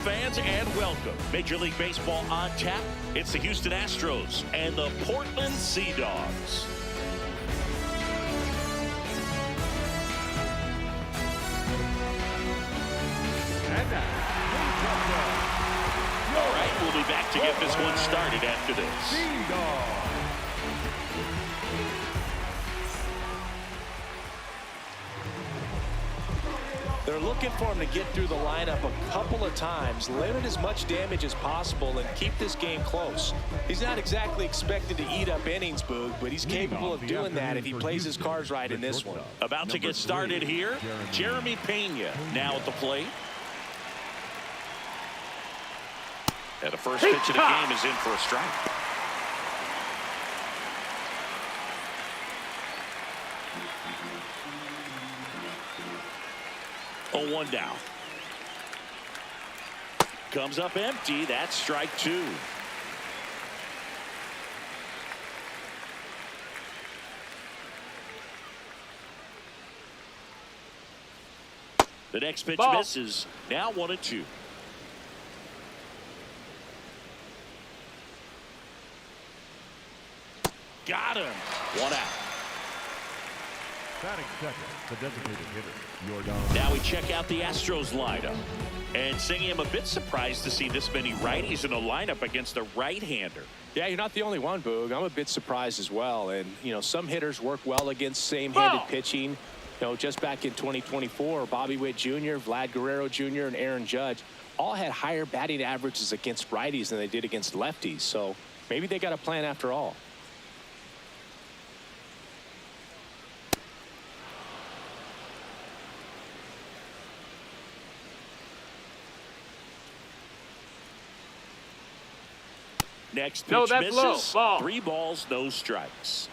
Fans, and welcome. Major League Baseball on tap. It's the Houston Astros and the Portland Sea Dogs. All right, we'll be back to get this one started after this. They're looking for him to get through the lineup a couple of times, limit as much damage as possible, and keep this game close. He's not exactly expected to eat up innings, Boog, but he's capable of doing that if he plays his cards right in this one. About to get started here, Jeremy Pena now at the plate. And the first pitch of the game is in for a strike. Oh, 1 down. Comes up empty. That's strike 2. The next pitch misses. Now 1-2. Got him. 1 out. Batting second, the designated hitter, Now we check out the Astros lineup. And Singy, I'm a bit surprised to see this many righties in a lineup against a right-hander. Yeah, you're not the only one, Boog. I'm a bit surprised as well. And, you know, some hitters work well against same-handed pitching. You know, just back in 2024, Bobby Witt Jr., Vlad Guerrero Jr., and Aaron Judge all had higher batting averages against righties than they did against lefties. So maybe they got a plan after all. Next pitch misses. Low. 3 balls, no strikes.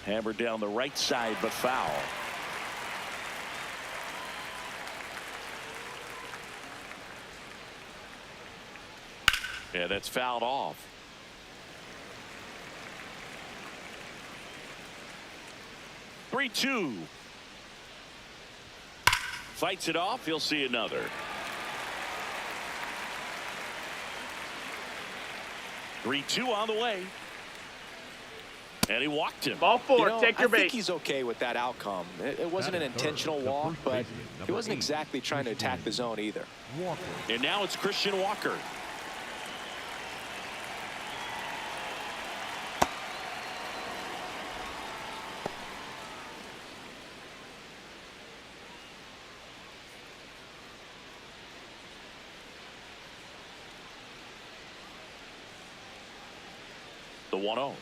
Hammered down the right side, but foul. Yeah, that's fouled off. "3-2. Fights it off. He'll see another. "3-2 on the way." And he walked him. Ball 4, you know, take your bait. I think he's okay with that outcome. It wasn't an intentional walk, but he wasn't exactly trying to attack the zone either. And now it's Christian Walker. The 1-0.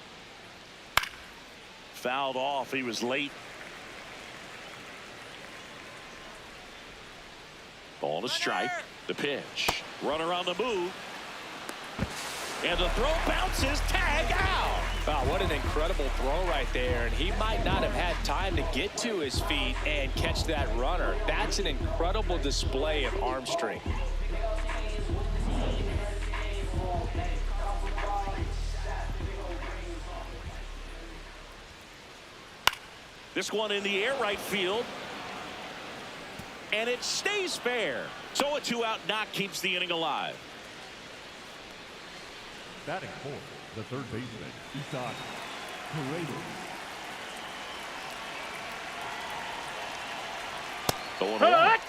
Fouled off. He was late. Ball to strike. The pitch. Runner on the move. And the throw bounces. Tag out. Wow, what an incredible throw right there. And he might not have had time to get to his feet and catch that runner. That's an incredible display of arm strength. This one in the air, right field. And it stays fair. So a 2-out knock keeps the inning alive. batting fourth, the third baseman, Isaac Paredes. Going on.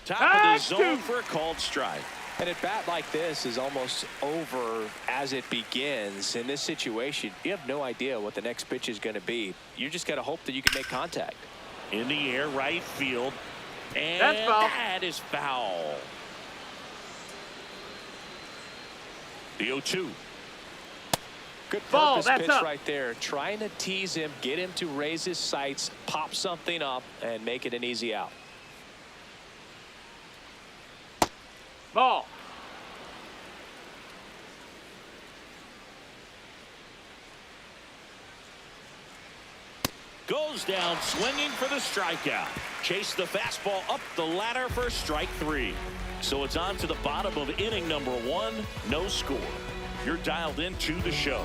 Top of the zone for a called strike. And a bat like this is almost over as it begins. In this situation, you have no idea what the next pitch is going to be. You just got to hope that you can make contact. In the air, right field. And that's foul. That is foul. The 0-2. Good Ball, purpose that's pitch up. right there. Trying to tease him, get him to raise his sights, pop something up, and make it an easy out. Ball. Goes down swinging for the strikeout. Chase the fastball up the ladder for strike 3. So it's on to the bottom of inning number 1. No score. You're dialed into the show.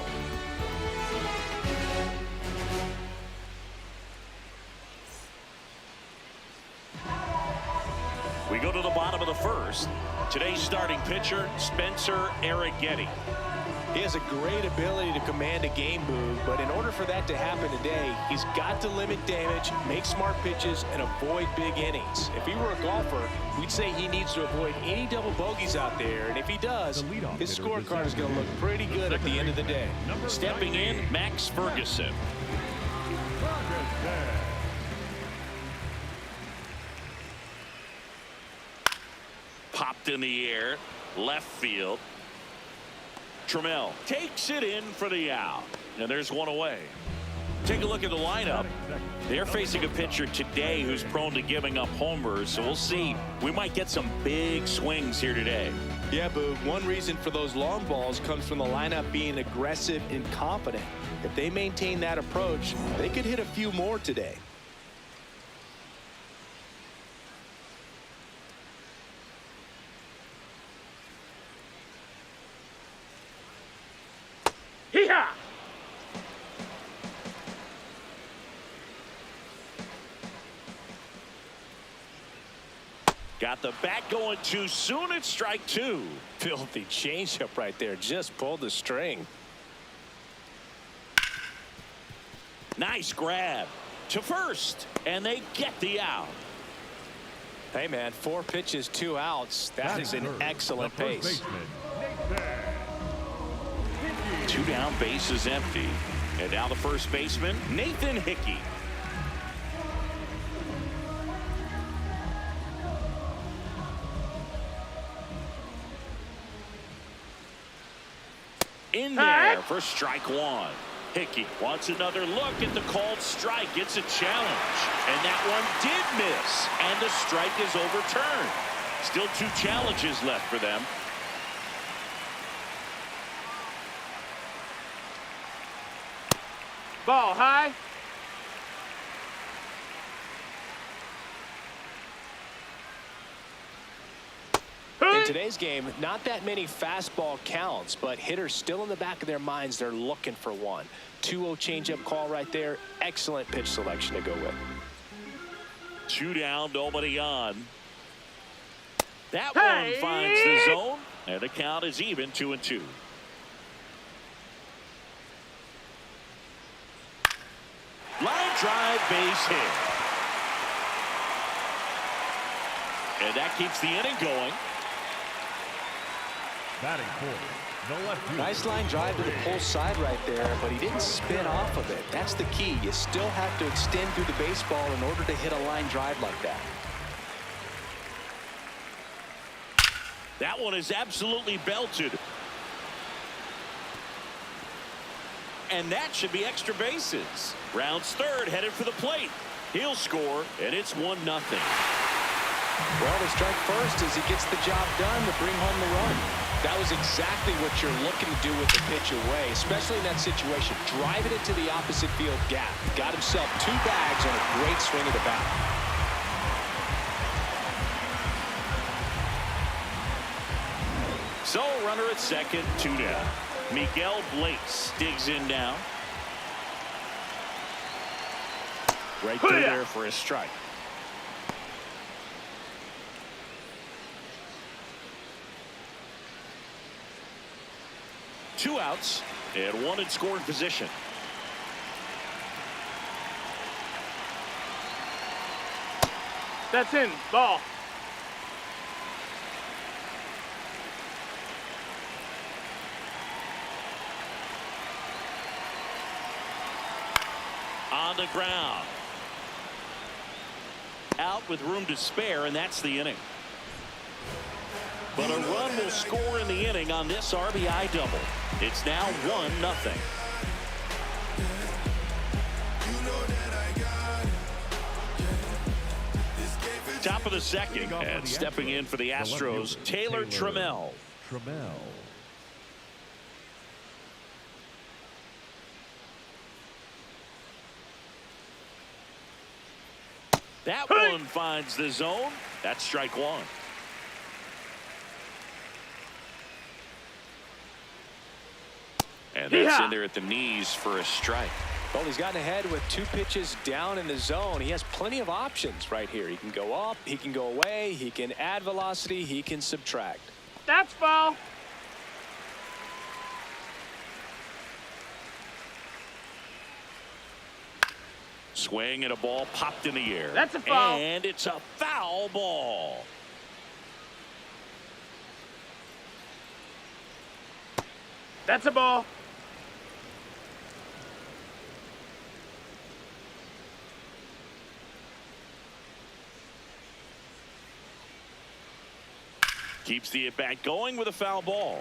We go to the bottom of the first. Today's starting pitcher, Spencer Arrighetti. He has a great ability to command a game, Boog, but in order for that to happen today, he's got to limit damage, make smart pitches, and avoid big innings. If he were a golfer, we'd say he needs to avoid any double bogeys out there, and if he does, his scorecard is going to look pretty good at the end of the day. Stepping in, Max Ferguson. Popped in the air, left field. Trammell takes it in for the out. And there's one away. Take a look at the lineup. They're facing a pitcher today who's prone to giving up homers. So we'll see. We might get some big swings here today. Yeah, Boog. One reason for those long balls comes from the lineup being aggressive and confident. If they maintain that approach, they could hit a few more today. Hee-haw! Got the bat going too soon. It's strike 2. Filthy changeup right there. Just pulled the string. Nice grab to first, and they get the out. Hey, man, 4 pitches, 2 outs. That is an excellent pace. 2 down, bases empty. And now the first baseman, Nathan Hickey. In there for strike 1. Hickey wants another look at the called strike. It's a challenge. And that one did miss. And the strike is overturned. Still 2 challenges left for them. Ball high. In today's game, not that many fastball counts, but hitters still in the back of their minds, they're looking for one. 2-0 changeup call right there. Excellent pitch selection to go with. 2 down, nobody on. That one finds the zone, and the count is even 2-2. Line drive, base hit. And that keeps the inning going. Batting fourth, the left fielder. Nice line drive to the pull side right there, but he didn't spin off of it. That's the key. You still have to extend through the baseball in order to hit a line drive like that. That one is absolutely belted. And that should be extra bases. Rounds third, headed for the plate. He'll score, and it's 1-0. Well, the strike first as he gets the job done to bring home the run. That was exactly what you're looking to do with the pitch away, especially in that situation. Driving it to the opposite field gap. Got himself 2 bags on a great swing of the bat. So, runner at second, 2 down. Miguel Blaze digs in now. Right through there for a strike. Two outs and 1 in scoring position. That's in. Ball. On the ground. Out with room to spare, and that's the inning. But a run will score in the inning on this RBI double. It's now 1-0. Top of the second, and stepping in for the Astros, Taylor Trammell. That one finds the zone. That's strike one. And that's in there at the knees for a strike. Well, he's gotten ahead with 2 pitches down in the zone. He has plenty of options right here. He can go up, he can go away, he can add velocity, he can subtract. That's foul. Swing and a ball popped in the air. That's a foul. And it's a foul ball. That's a ball. Keeps the at-bat going with a foul ball.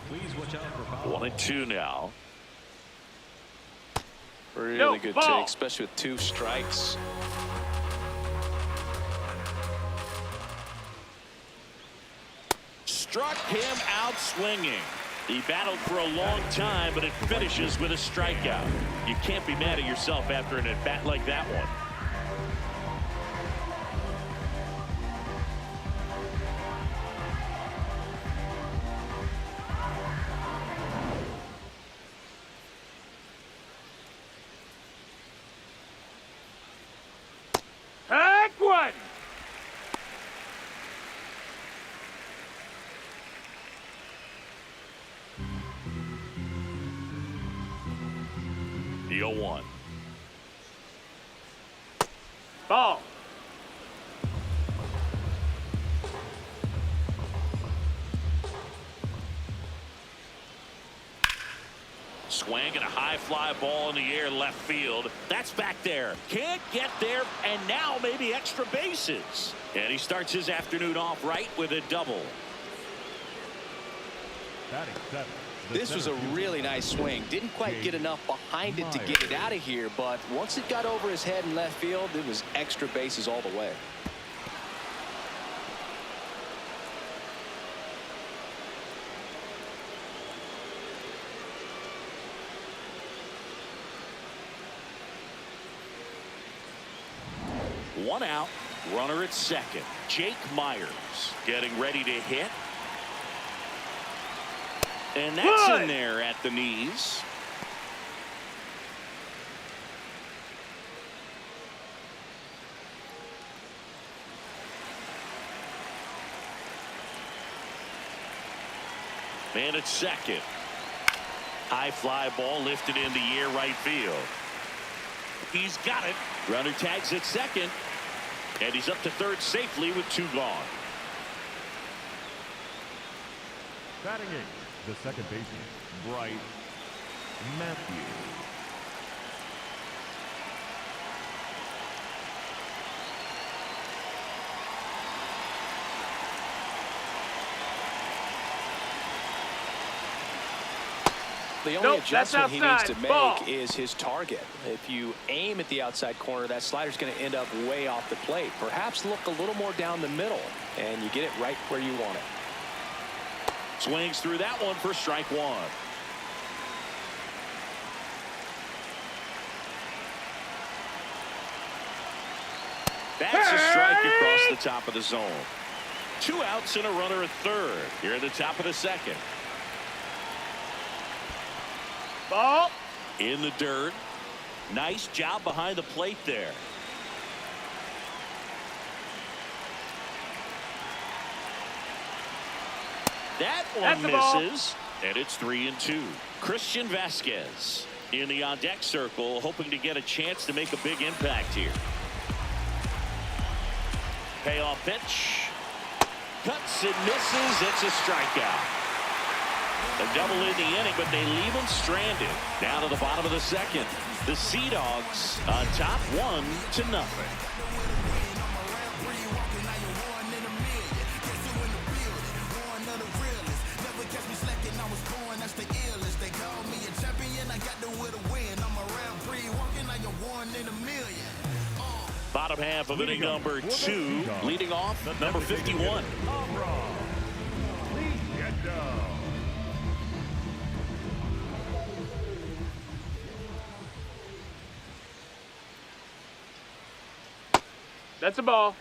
Please watch out for foul. 1-2 now. Really good ball. take, especially with 2 strikes. Struck him out swinging. He battled for a long time, but it finishes with a strikeout. You can't be mad at yourself after an at-bat like that one. Heck one. The 0-1. Ball. Swing and a high fly ball in the air left field. That's back there. Can't get there, and now maybe extra bases. And he starts his afternoon off right with a double. Batting 7. This was a really nice swing. Didn't quite get enough behind it to get it out of here, but once it got over his head in left field, it was extra bases all the way. One out, runner at second. Jake Myers getting ready to hit. And that's in there at the knees. Man at second. High fly ball lifted in the air right field. He's got it. Runner tags at second. And he's up to third safely with 2 gone. Batting 8. The second baseman, Bryce Matthews. The only adjustment he needs to Ball. make is his target. If you aim at the outside corner, that slider's going to end up way off the plate. Perhaps look a little more down the middle, and you get it right where you want it. Swings through that one for strike 1. That's a strike across the top of the zone. 2 outs and a runner at third. Here at the top of the second. Ball. In the dirt. Nice job behind the plate there. That one misses, and it's 3-2. Christian Vasquez in the on-deck circle, hoping to get a chance to make a big impact here. Payoff pitch. Cuts and misses. It's a strikeout. A double in the inning, but they leave him stranded. Down to the bottom of the second. The Sea Dogs on top 1-0. Bottom half of inning number 2, leading off number 51. That's a ball.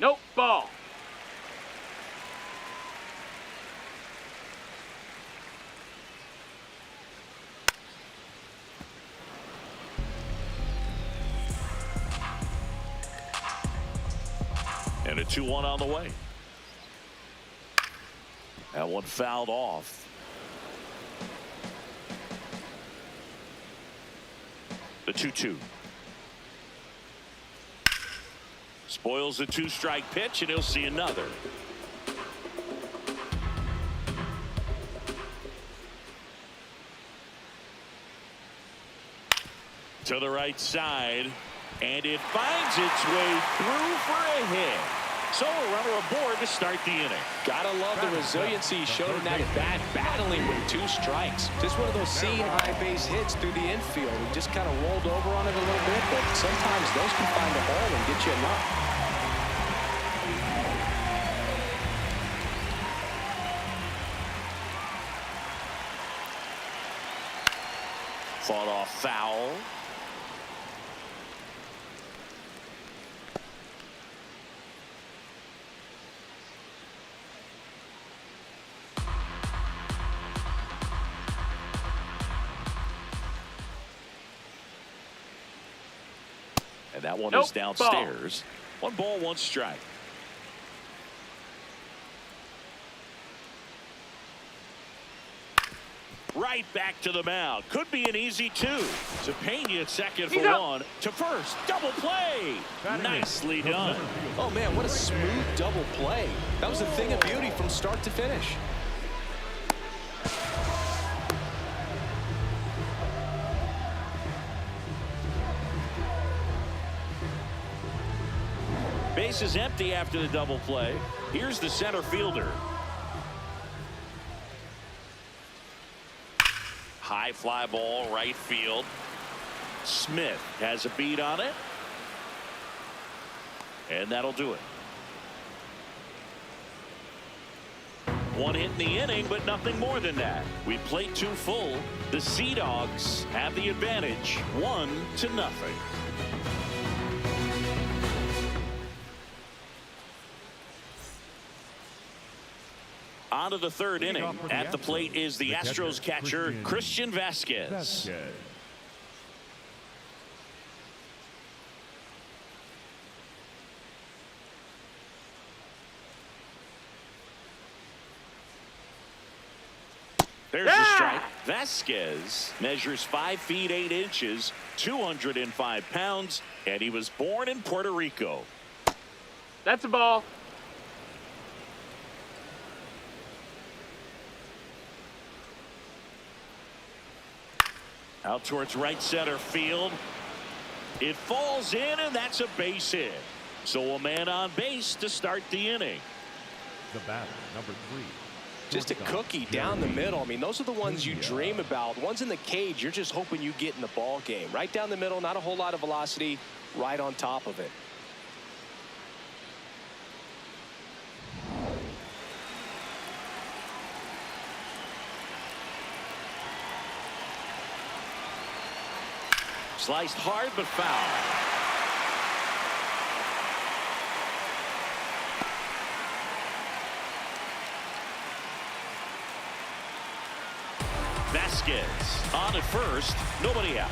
Nope, ball. And a 2-1 on the way. That one fouled off. The 2-2. Spoils the 2-strike pitch, and he'll see another. To the right side, and it finds its way through for a hit. So a runner aboard to start the inning. Gotta love the resiliency he showed in that at bat, battling with 2 strikes. Just one of those seeing high base hits through the infield. He just kind of rolled over on it a little bit, but sometimes those can find a hole and get you a knock. Fought off foul. And that one is downstairs. Ball. 1 ball, 1 strike. Right back to the mound. Could be an easy 2. Zapena at second for 1. To first. Double play. Nicely done. Oh, man, what a smooth double play. That was a thing of beauty from start to finish. Base is empty after the double play. Here's the center fielder. High fly ball, right field. Smith has a beat on it. And that'll do it. 1 hit in the inning, but nothing more than that. We played 2 full. The Sea Dogs have the advantage, 1-0. On to the 3rd inning. At the plate is the Astros catcher, Christian Vasquez. There's the strike. Vasquez measures 5 feet 8 inches, 205 pounds, and he was born in Puerto Rico. That's a ball. Out towards right center field. It falls in, and that's a base hit. So a man on base to start the inning. The batter, number 3. Just a cookie down the middle. I mean, those are the ones you dream about. Ones in the cage, you're just hoping you get in the ball game. Right down the middle, not a whole lot of velocity, right on top of it. Sliced hard, but foul. Vasquez on at first, nobody out.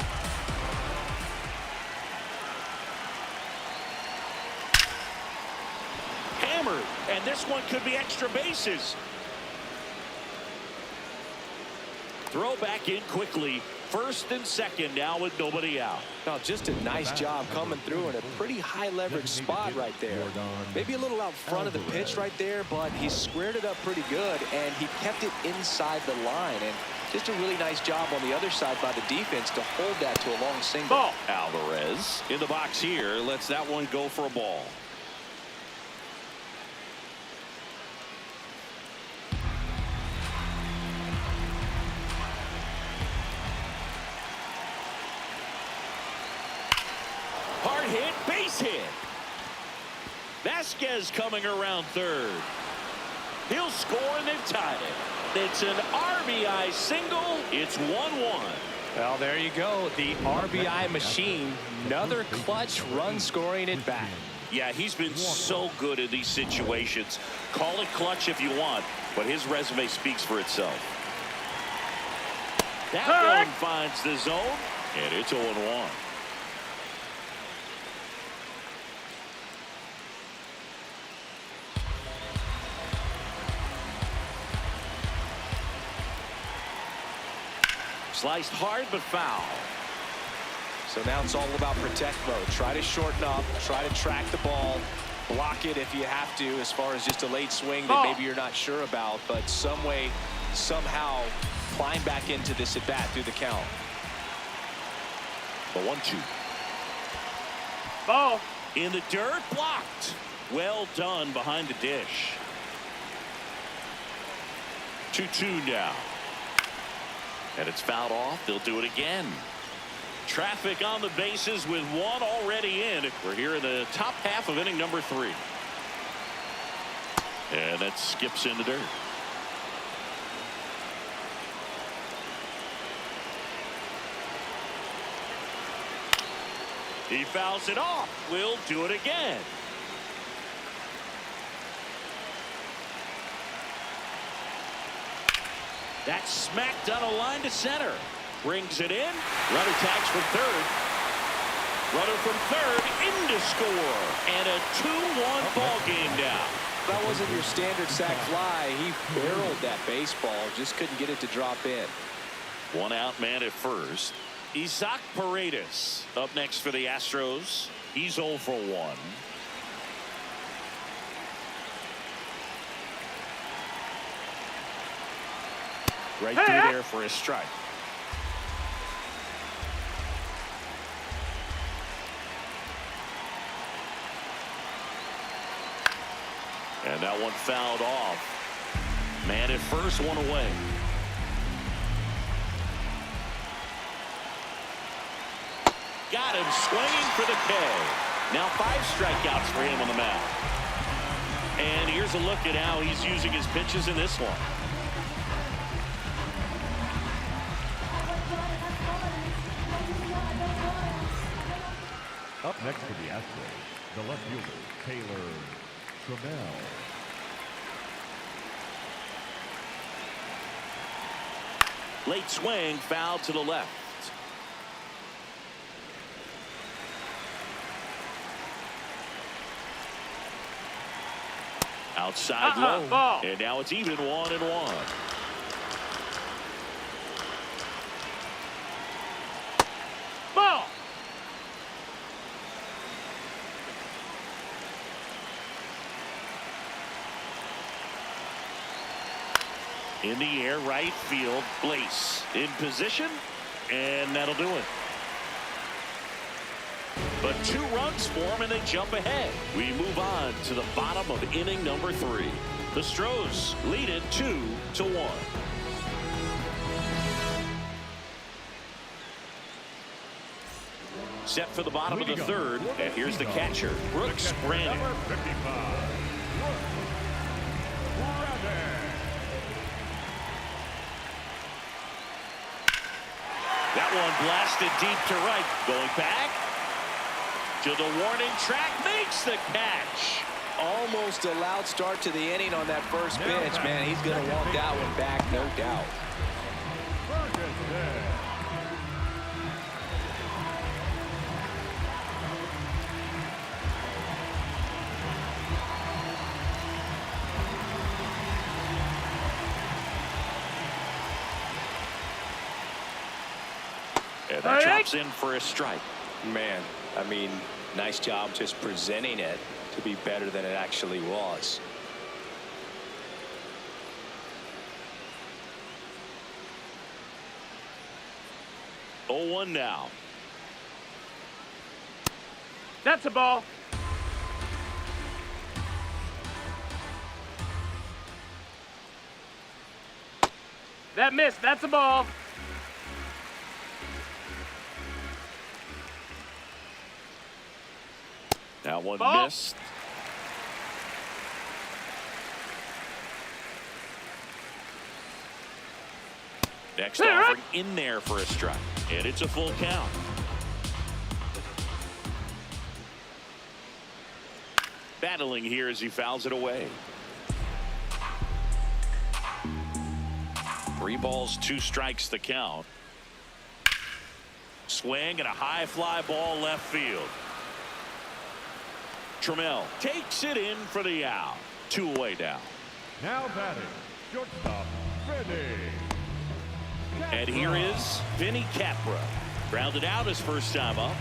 Hammered, and this one could be extra bases. Throw back in quickly. 1st and 2nd now with nobody out. Now, just a nice job coming through in a pretty high leverage spot right there. Maybe a little out front of the pitch right there, but he squared it up pretty good, and he kept it inside the line. And just a really nice job on the other side by the defense to hold that to a long single. Ball. Alvarez in the box here lets that one go for a ball. Hard hit, base hit. Vasquez coming around 3rd. He'll score, and they've tied it. It's an RBI single. It's 1-1. Well, there you go. The RBI machine. Another clutch run scoring at bat. Yeah, he's been so good in these situations. Call it clutch if you want, but his resume speaks for itself. That one finds the zone, and it's 0-1. Sliced hard, but foul. So now it's all about protect mode. Try to shorten up, try to track the ball, block it if you have to, as far as just a late swing that maybe you're not sure about, but some way, somehow climb back into this at bat through the count. The 1-2. Ball. In the dirt, blocked. Well done behind the dish. 2-2 now. And it's fouled off. They'll do it again. Traffic on the bases with one already in. We're here in the top half of inning number 3. And that skips in the dirt. He fouls it off. We'll do it again. That's smacked on a line to center. Brings it in. Runner tags for third. Runner from third in to score. And a 2-1 ball game now. That wasn't your standard sac fly. He barreled that baseball. Just couldn't get it to drop in. One out man at first. Isaac Paredes up next for the Astros. He's 0 for 1. Right through there for a strike. And that one fouled off. Man at first, one away. Got him swinging for the K. Now 5 strikeouts for him on the mound. And here's a look at how he's using his pitches in this one. Up next for the Astros, the left fielder, Taylor Trammell. Late swing, foul to the left. Outside low. Ball. And now it's even 1-1. Ball. In the air, right field. Blaze in position, and that'll do it. But 2 runs for him, and they jump ahead. We move on to the bottom of inning number 3. The Stros lead it 2-1. Set for the bottom of the 3rd, and here's the catcher, Brooks Granite. Number 55. That one blasted deep to right. Going back to the warning track, makes the catch. Almost a loud start to the inning on that first pitch. Man, he's going to want that one back, no doubt. And that drops in for a strike. Man, I mean, nice job just presenting it to be better than it actually was. Oh, 0-1 now. That's a ball. That missed. That's a ball. That one Ball. missed. Next offering in there for a strike. And it's a full count. Battling here as he fouls it away. 3 balls, 2 strikes the count. Swing and a high fly ball left field. Trammell takes it in for the out. 2 away now. Now batting, shortstop, Vinny. And here is Vinny Capra. Grounded out his first time up.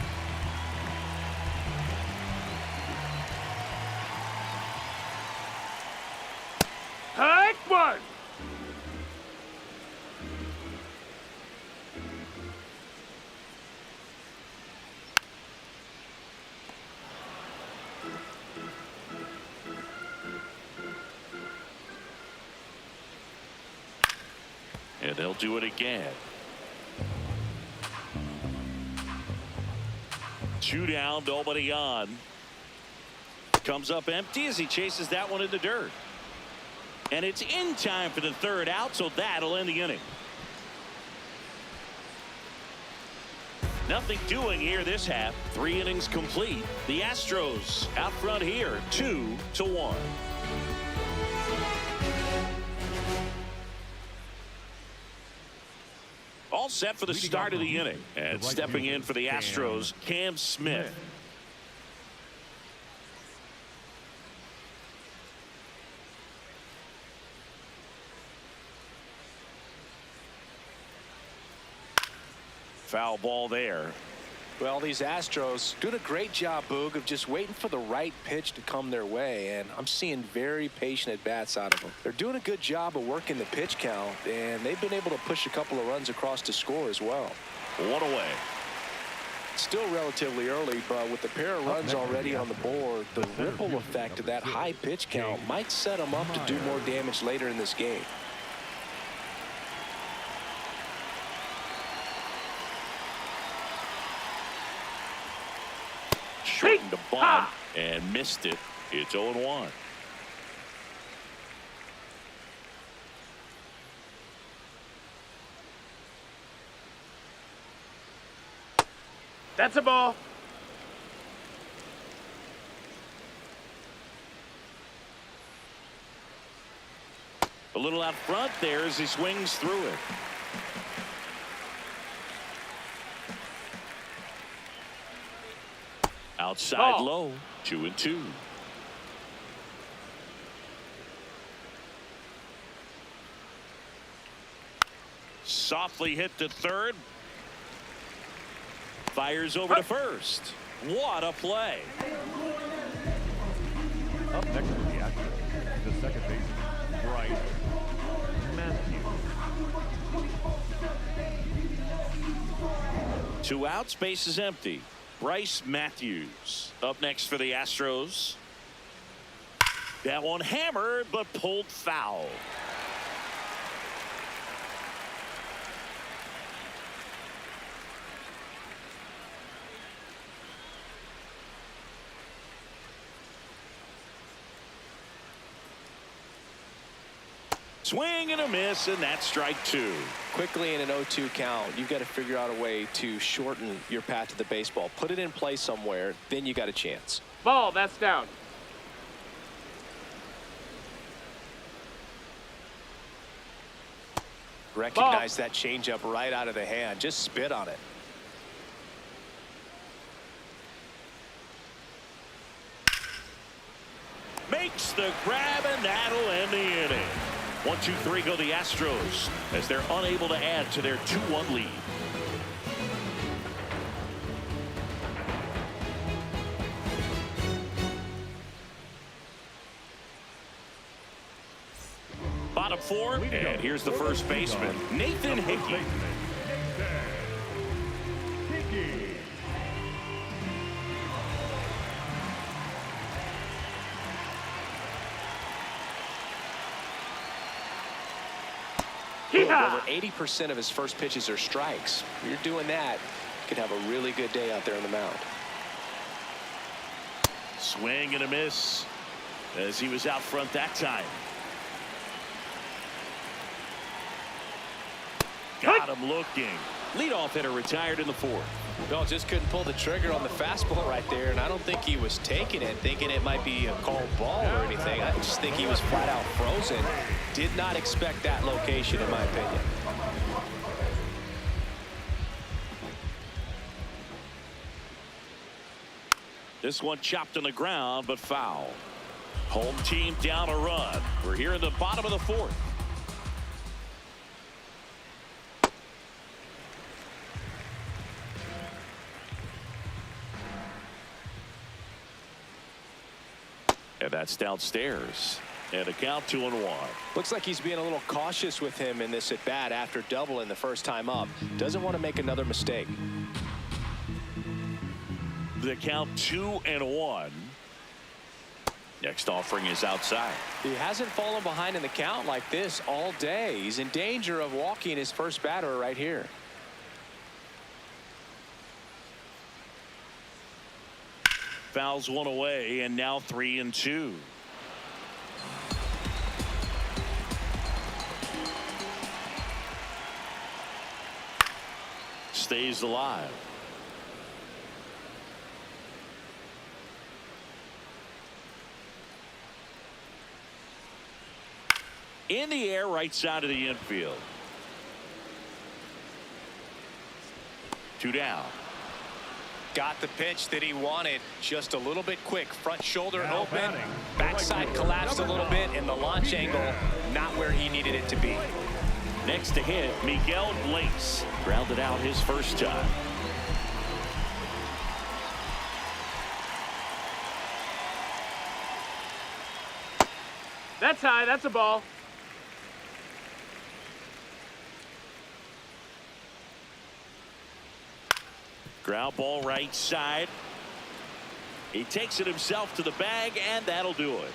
Hike one. And they'll do it again. 2 down, nobody on. Comes up empty as he chases that one in the dirt. And it's in time for the 3rd out, so that'll end the inning. Nothing doing here this half. 3 innings complete. The Astros out front here, 2-1. All set for the start of the inning. And stepping in for the Astros, Cam Smith. Foul ball there. Well, these Astros doing a great job, Boog, of just waiting for the right pitch to come their way, and I'm seeing very patient at-bats out of them. They're doing a good job of working the pitch count, and they've been able to push a couple of runs across to score as well. 1 away. Still relatively early, but with the pair of runs already on the board, the ripple effect of that high pitch count might set them up to do more damage later in this game. Shortened the bunt and missed it. It's 0-1. That's a ball. A little out front there as he swings through it. Outside low, 2-2. Softly hit to 3rd. Fires over to 1st. What a play. Up next for the Astros, the second baseman, Bryce Matthews. 2 outs, base is empty. Bryce Matthews up next for the Astros. That one hammered but pulled foul. Swing and a miss, and that's strike 2. Quickly in an 0-2 count, you've got to figure out a way to shorten your path to the baseball. Put it in play somewhere, then you got a chance. Ball, that's down. Recognize that changeup right out of the hand. Just spit on it. Makes the grab, and that'll end the inning. 1-2-3 go the Astros as they're unable to add to their 2-1 lead. Bottom 4, and here's the first baseman, Nathan Hickey. Over 80% of his first pitches are strikes. If you're doing that, you could have a really good day out there on the mound. Swing and a miss as he was out front that time. Got him looking. Leadoff hitter retired in the fourth. No, just couldn't pull the trigger on the fastball right there, and I don't think he was taking it, thinking it might be a called ball or anything. I just think he was flat out frozen. Did not expect that location, in my opinion. This one chopped on the ground, but foul. Home team down a run. We're here in the bottom of the fourth. And that's downstairs. And a count 2-1. Looks like he's being a little cautious with him in this at bat after doubling the first time up. Doesn't want to make another mistake. The count 2-1. Next offering is outside. He hasn't fallen behind in the count like this all day. He's in danger of walking his first batter right here. Fouls one away, and now 3-2. Stays alive. In the air, right side of the infield. 2 down. Got the pitch that he wanted, just a little bit quick. Front shoulder open, backside collapsed a little bit, and the launch angle not where he needed it to be. Next to hit, Miguel Blaze grounded out his first time. That's high. That's a ball. Ground ball right side. He takes it himself to the bag, and that'll do it.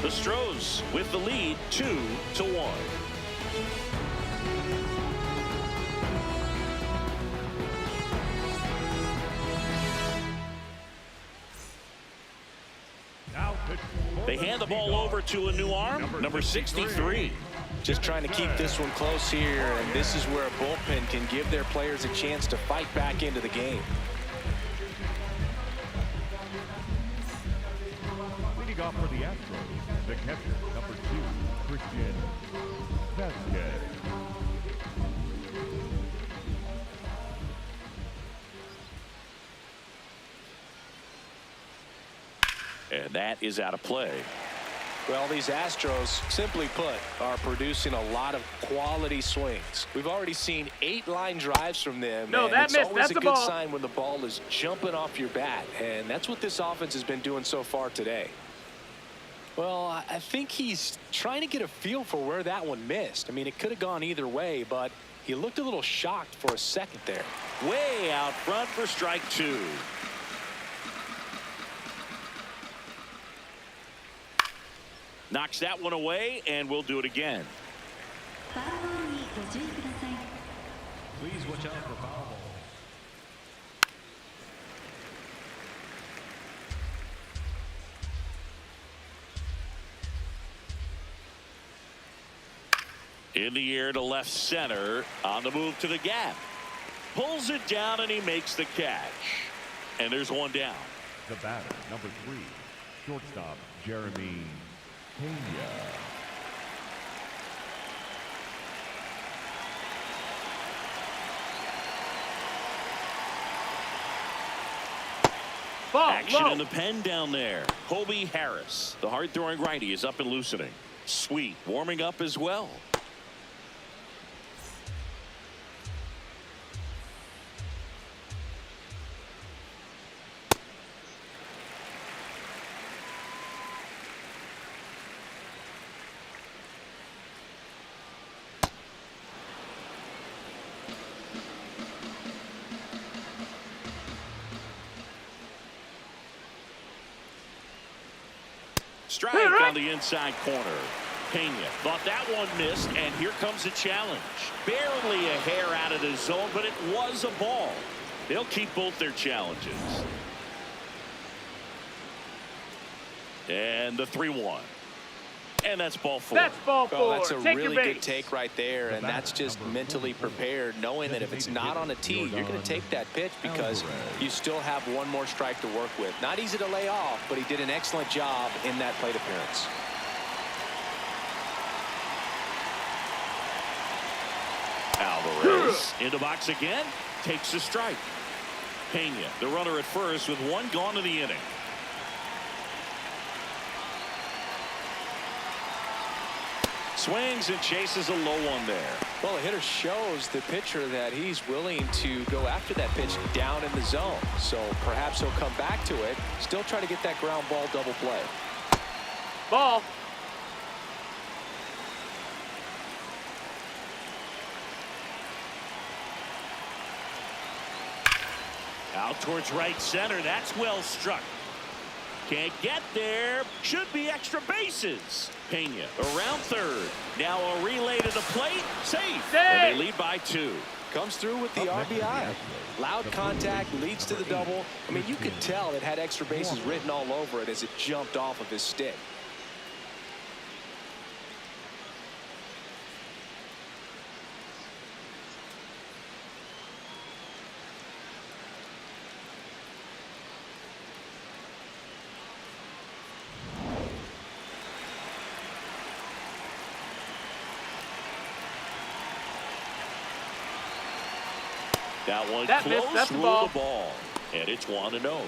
The Stros with the lead, 2-1. They hand the ball over to a new arm, number 63. Just trying to keep this one close here, and this is where a bullpen can give their players a chance to fight back into the game. Leading off for the Astros, the catcher, number 2, Christian Vasquez. And that is out of play. Well, these Astros, simply put, are producing a lot of quality swings. We've already seen 8 line drives from them. No, and that it's missed. always That's a a good ball. sign when the ball is jumping off your bat, and that's what this offense has been doing so far today. Well, I think he's trying to get a feel for where that one missed. I mean, it could have gone either way, but he looked a little shocked for a second there. Way out front for strike 2. Knocks that one away, and we'll do it again. Please watch out for foul ball. In the air to left center, on the move to the gap. Pulls it down, and he makes the catch. And there's one down. The batter, number 3, shortstop, Jeremy Pena. Ball. Action Low. in the pen down there. Hobie Harris, the hard-throwing righty, is up and loosening. Sweet, warming up as well. Strike on the inside corner. Pena thought that one missed, and here comes a challenge. Barely a hair out of the zone, but it was a ball. They'll keep both their challenges. And the 3-1. And that's ball 4. That's ball 4. Oh, that's a Take really your good base. take right there, and that's just mentally prepared, knowing that if it's not on a tee, you're going to take that pitch because you still have one more strike to work with. Not easy to lay off, but he did an excellent job in that plate appearance. Alvarez in the box again, takes a strike. Pena, the runner at first with 1 gone in the inning. Swings and chases a low one there. Well, the hitter shows the pitcher that he's willing to go after that pitch down in the zone. So perhaps he'll come back to it, still try to get that ground ball double play. Ball. Out towards right center. That's well struck. Can't get there. Should be extra bases. Pena around third. Now a relay to the plate. Safe. And they lead by 2. Comes through with the RBI. Loud contact leads to the double. I mean, you could tell it had extra bases written all over it as it jumped off of his stick. That one That close. missed. That's the Rule ball. the ball. And it's 1-0.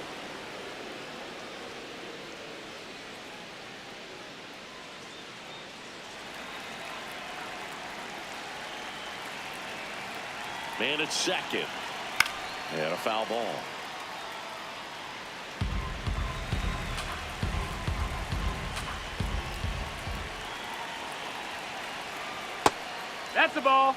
Man at second. And a foul ball. That's the ball.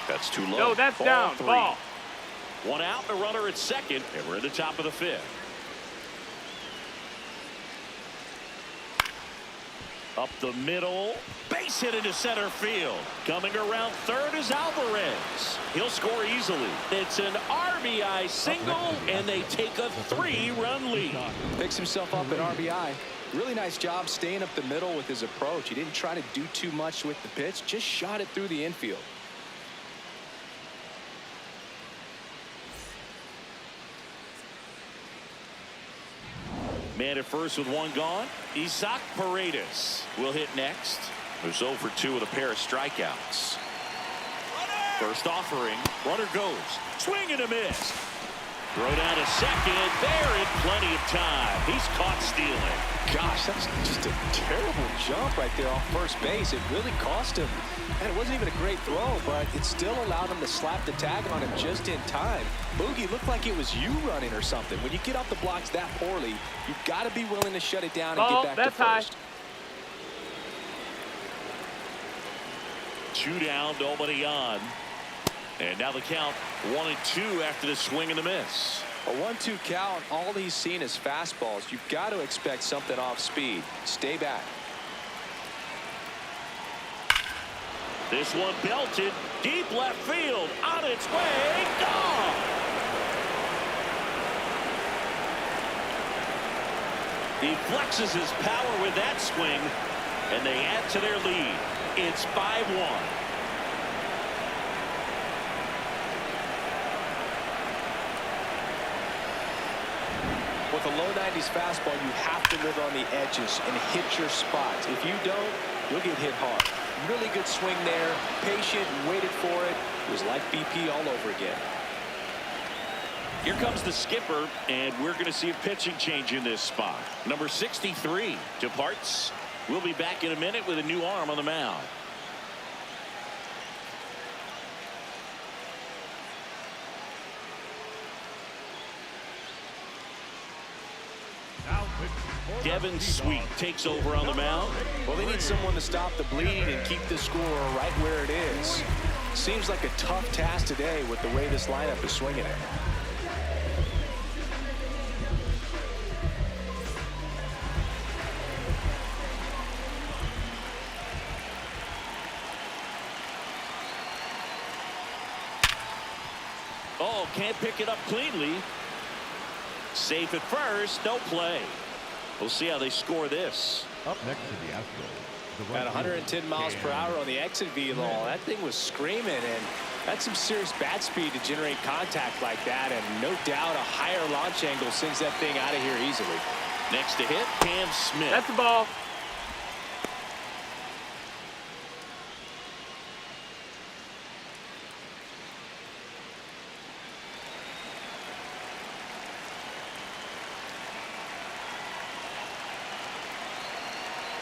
That's too low. No, that's Ball down. 3. Ball. 1 out, a runner at second, and we're in the top of the 5th. Up the middle, base hit into center field. Coming around third is Alvarez. He'll score easily. It's an RBI single, and they take a 3-run lead. Picks himself up at RBI. Really nice job staying up the middle with his approach. He didn't try to do too much with the pitch, just shot it through the infield. Man at first with 1 gone. Isaac Paredes will hit next. Who's 0 for 2 with a pair of strikeouts. First offering. Runner goes. Swing and a miss. Throw down to second. There in plenty of time. He's caught stealing. Gosh, that's just a terrible jump right there off first base. It really cost him. And it wasn't even a great throw, but it still allowed him to slap the tag on him just in time. Boogie looked like it was you running or something. When you get off the blocks that poorly, you've got to be willing to shut it down and get back to first. 2 down, nobody on. And now the count 1-2 after the swing and the miss. A 1-2 count, all he's seen is fastballs. You've got to expect something off speed. Stay back. This one belted deep left field, on its way, gone. He flexes his power with that swing, and they add to their lead. It's 5-1. With a low 90s fastball, you have to live on the edges and hit your spots. If you don't, you'll get hit hard. Really good swing there. Patient, waited for it. It was like BP all over again. Here comes the skipper, and we're going to see a pitching change in this spot. Number 63 departs. We'll be back in a minute with a new arm on the mound. Devin Sweet takes over on the mound. Well, they need someone to stop the bleeding and keep the score right where it is. Seems like a tough task today with the way this lineup is swinging it. ball. Can't pick it up cleanly. Safe at first. No play. We'll see how they score this. Up next to the Astros, At 110 miles per hour on the exit velo, that thing was screaming, and that's some serious bat speed to generate contact like that, and no doubt a higher launch angle sends that thing out of here easily. Next to hit, Cam Smith. That's the ball.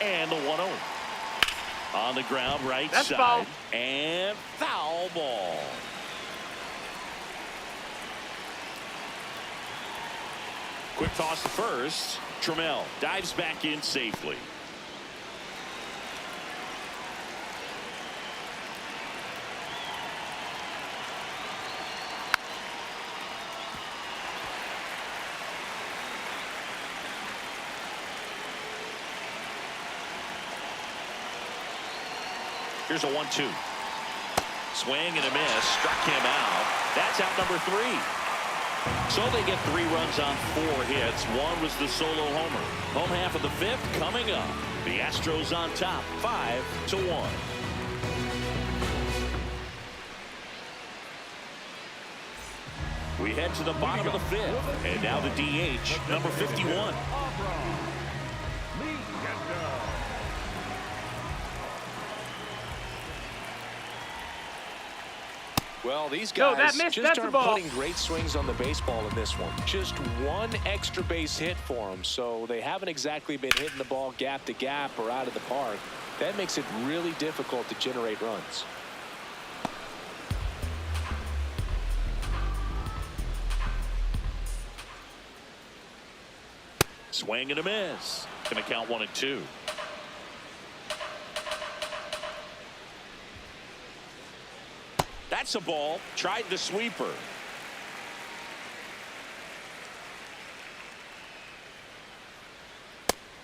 And the 1-0. On the ground, right That's side. foul. And foul ball. Quick toss to first. Trammell dives back in safely. Here's a 1-2. Swing and a miss. Struck him out. That's out number 3. So they get 3 runs on 4 hits. One was the solo homer. Home half of the 5th coming up. The Astros on top, 5-1. We head to the bottom of the 5th. And now the DH, number 51. Well, these guys missed. just That's aren't putting great swings on the baseball in this one. Just one extra base hit for them, so they haven't exactly been hitting the ball gap to gap or out of the park. That makes it really difficult to generate runs. Swing and a miss. Going to count 1-2. That's a ball. Tried the sweeper.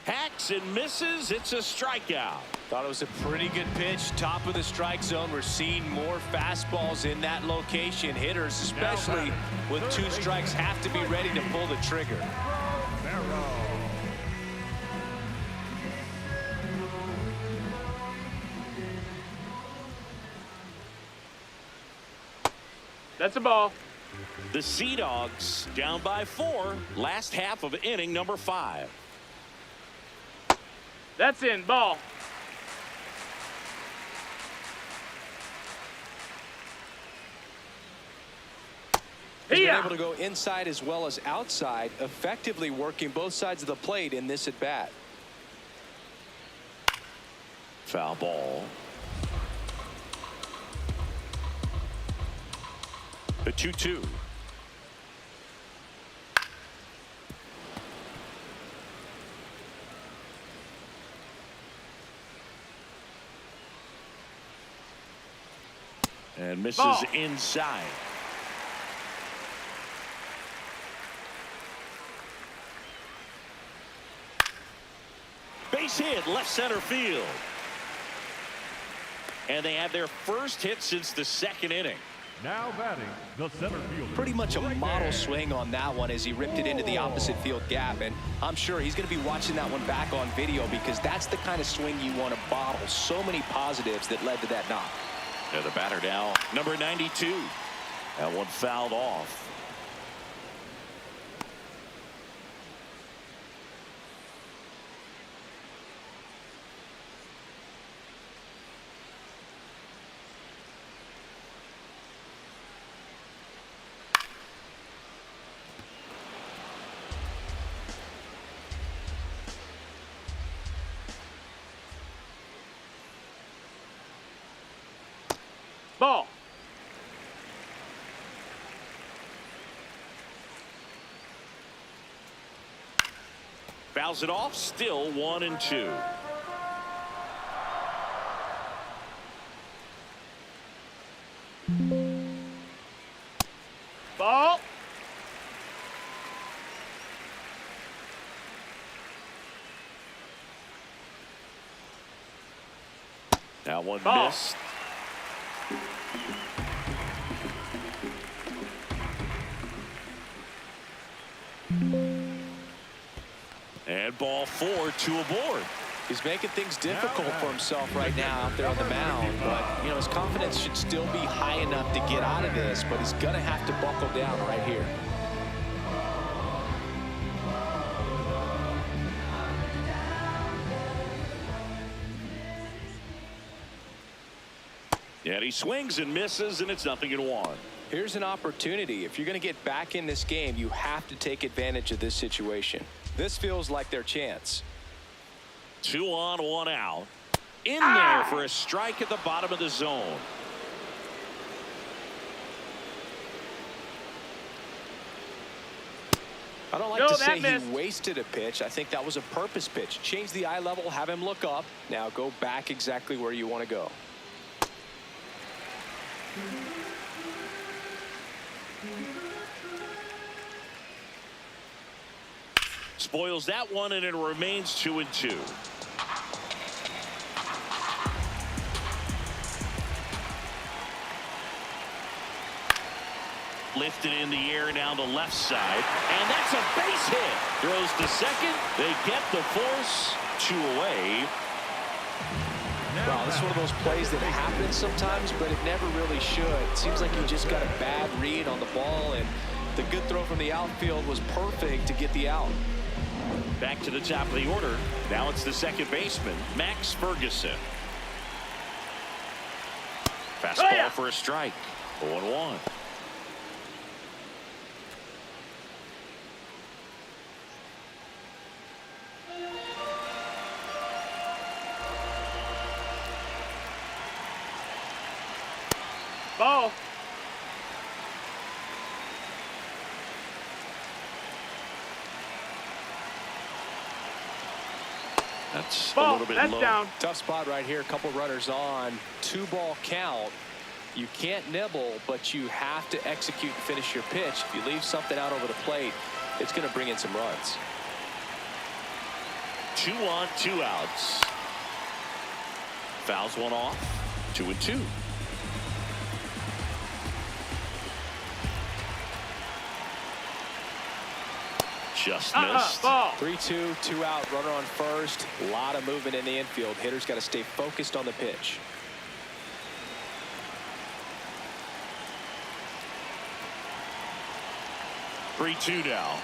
Hacks and misses. It's a strikeout. Thought it was a pretty good pitch. Top of the strike zone. We're seeing more fastballs in that location. Hitters, especially with 2 strikes, have to be ready to pull the trigger. That's a ball. The Sea Dogs down by 4. Last half of inning number 5. That's in. Ball. He's been able to go inside as well as outside, effectively working both sides of the plate in this at bat. Foul ball. The 2-2. And misses ball. Inside. Base hit, left center field. And they had their first hit since the 2nd inning. Now batting, the center fielder. Pretty much a model swing on that one as he ripped it into the opposite field gap, and I'm sure he's going to be watching that one back on video because that's the kind of swing you want to bottle. So many positives that led to that knock. And the batter now, number 92. That one fouled off. Ball. Fouls it off. Still 1-2. Ball. That one missed. And ball 4, 2 aboard. He's making things difficult for himself right now out there on the mound, but you know his confidence should still be high enough to get out of this, but he's gonna have to buckle down right here. And he swings and misses, and it's 0-1. Here's an opportunity. If you're going to get back in this game, you have to take advantage of this situation. This feels like their chance. 2 on, 1 out. In there for a strike at the bottom of the zone. I don't like to say he wasted a pitch. I think that was a purpose pitch. Change the eye level, have him look up. Now go back exactly where you want to go. Spoils that one, and it remains 2-2. Lifted in the air down the left side, and that's a base hit. Throws to second. They get the force. 2 away. Wow, this is one of those plays that happens sometimes, but it never really should. It seems like he just got a bad read on the ball, and the good throw from the outfield was perfect to get the out. Back to the top of the order. Now it's the second baseman, Max Ferguson. Fastball for a strike. 0-1. Ball. That's ball. A little bit That's low. Down. Tough spot right here. A couple runners on. 2-ball count. You can't nibble, but you have to execute and finish your pitch. If you leave something out over the plate, it's going to bring in some runs. 2 on, 2 outs. Fouls one off. 2-2. Just missed. Ball. 3-2, 2 out, runner on first. A lot of movement in the infield. Hitter's got to stay focused on the pitch. Three 2 now.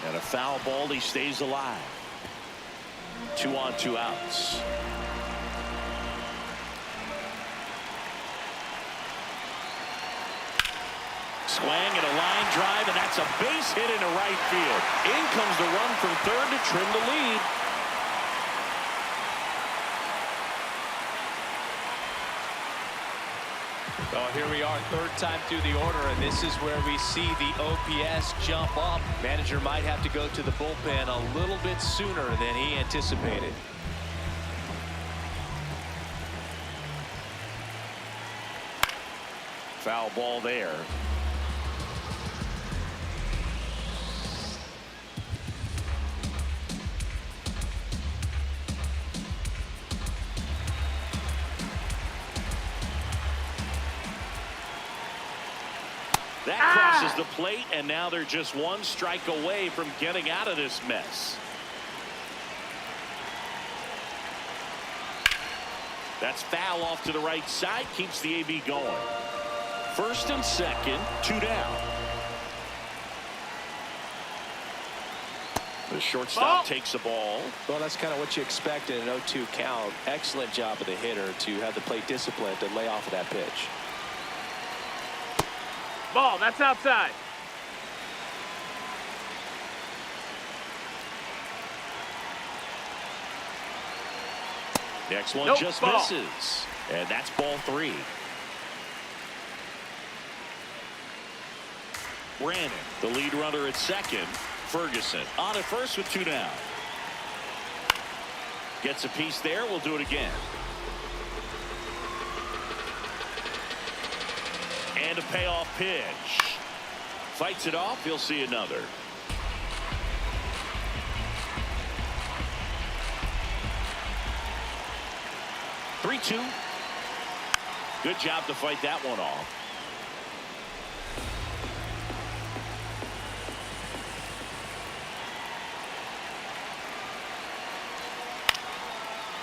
And a foul ball. He stays alive. 2 on, 2 outs. Swing and a line drive, and that's a base hit into right field. In comes the run from third to trim the lead. Oh, here we are, third time through the order, and this is where we see the OPS jump up. Manager might have to go to the bullpen a little bit sooner than he anticipated. Foul ball there. That crosses the plate, and now they're just 1 strike away from getting out of this mess. That's foul off to the right side, keeps the AB going. First and second, 2 down. The shortstop takes the ball. Well, that's kind of what you expect in an 0-2 count. Excellent job of the hitter to have the plate discipline to lay off of that pitch. Ball. That's outside. Next one just misses. And that's ball 3. Brandon, the lead runner at second. Ferguson on at first with 2 down. Gets a piece there. We'll do it again. And a payoff pitch. Fights it off. He'll see another. Three 2. Good job to fight that one off.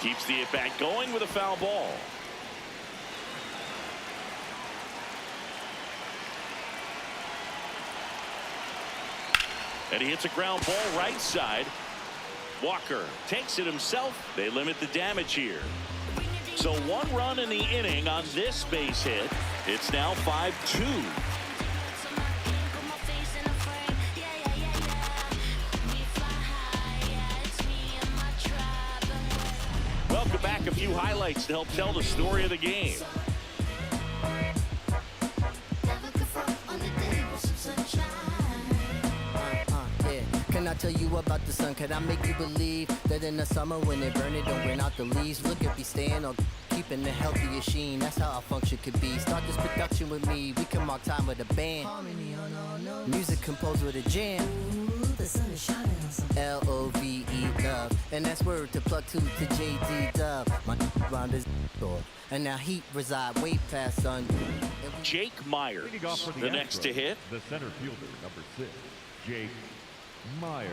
Keeps the at-bat going with a foul ball. And he hits a ground ball right side. Walker takes it himself. They limit the damage here. So 1 run in the inning on this base hit. It's now 5-2. Welcome back. A few highlights to help tell the story of the game. Can I tell you about the sun? Can I make you believe that in the summer when they burn it, don't burn out the leaves? Look at me staying on keeping the healthiest sheen. That's how our function could be. Start this production with me. We can mark time with a band. Music composed with a jam. The sun is shining on some L-O-V-E love. And that's word to plug to J.D. Dub. My round is and now heat reside way past sun. Jake Myers, Leading off for the next to Astros, hit. The center fielder, number 6, Jake Myers.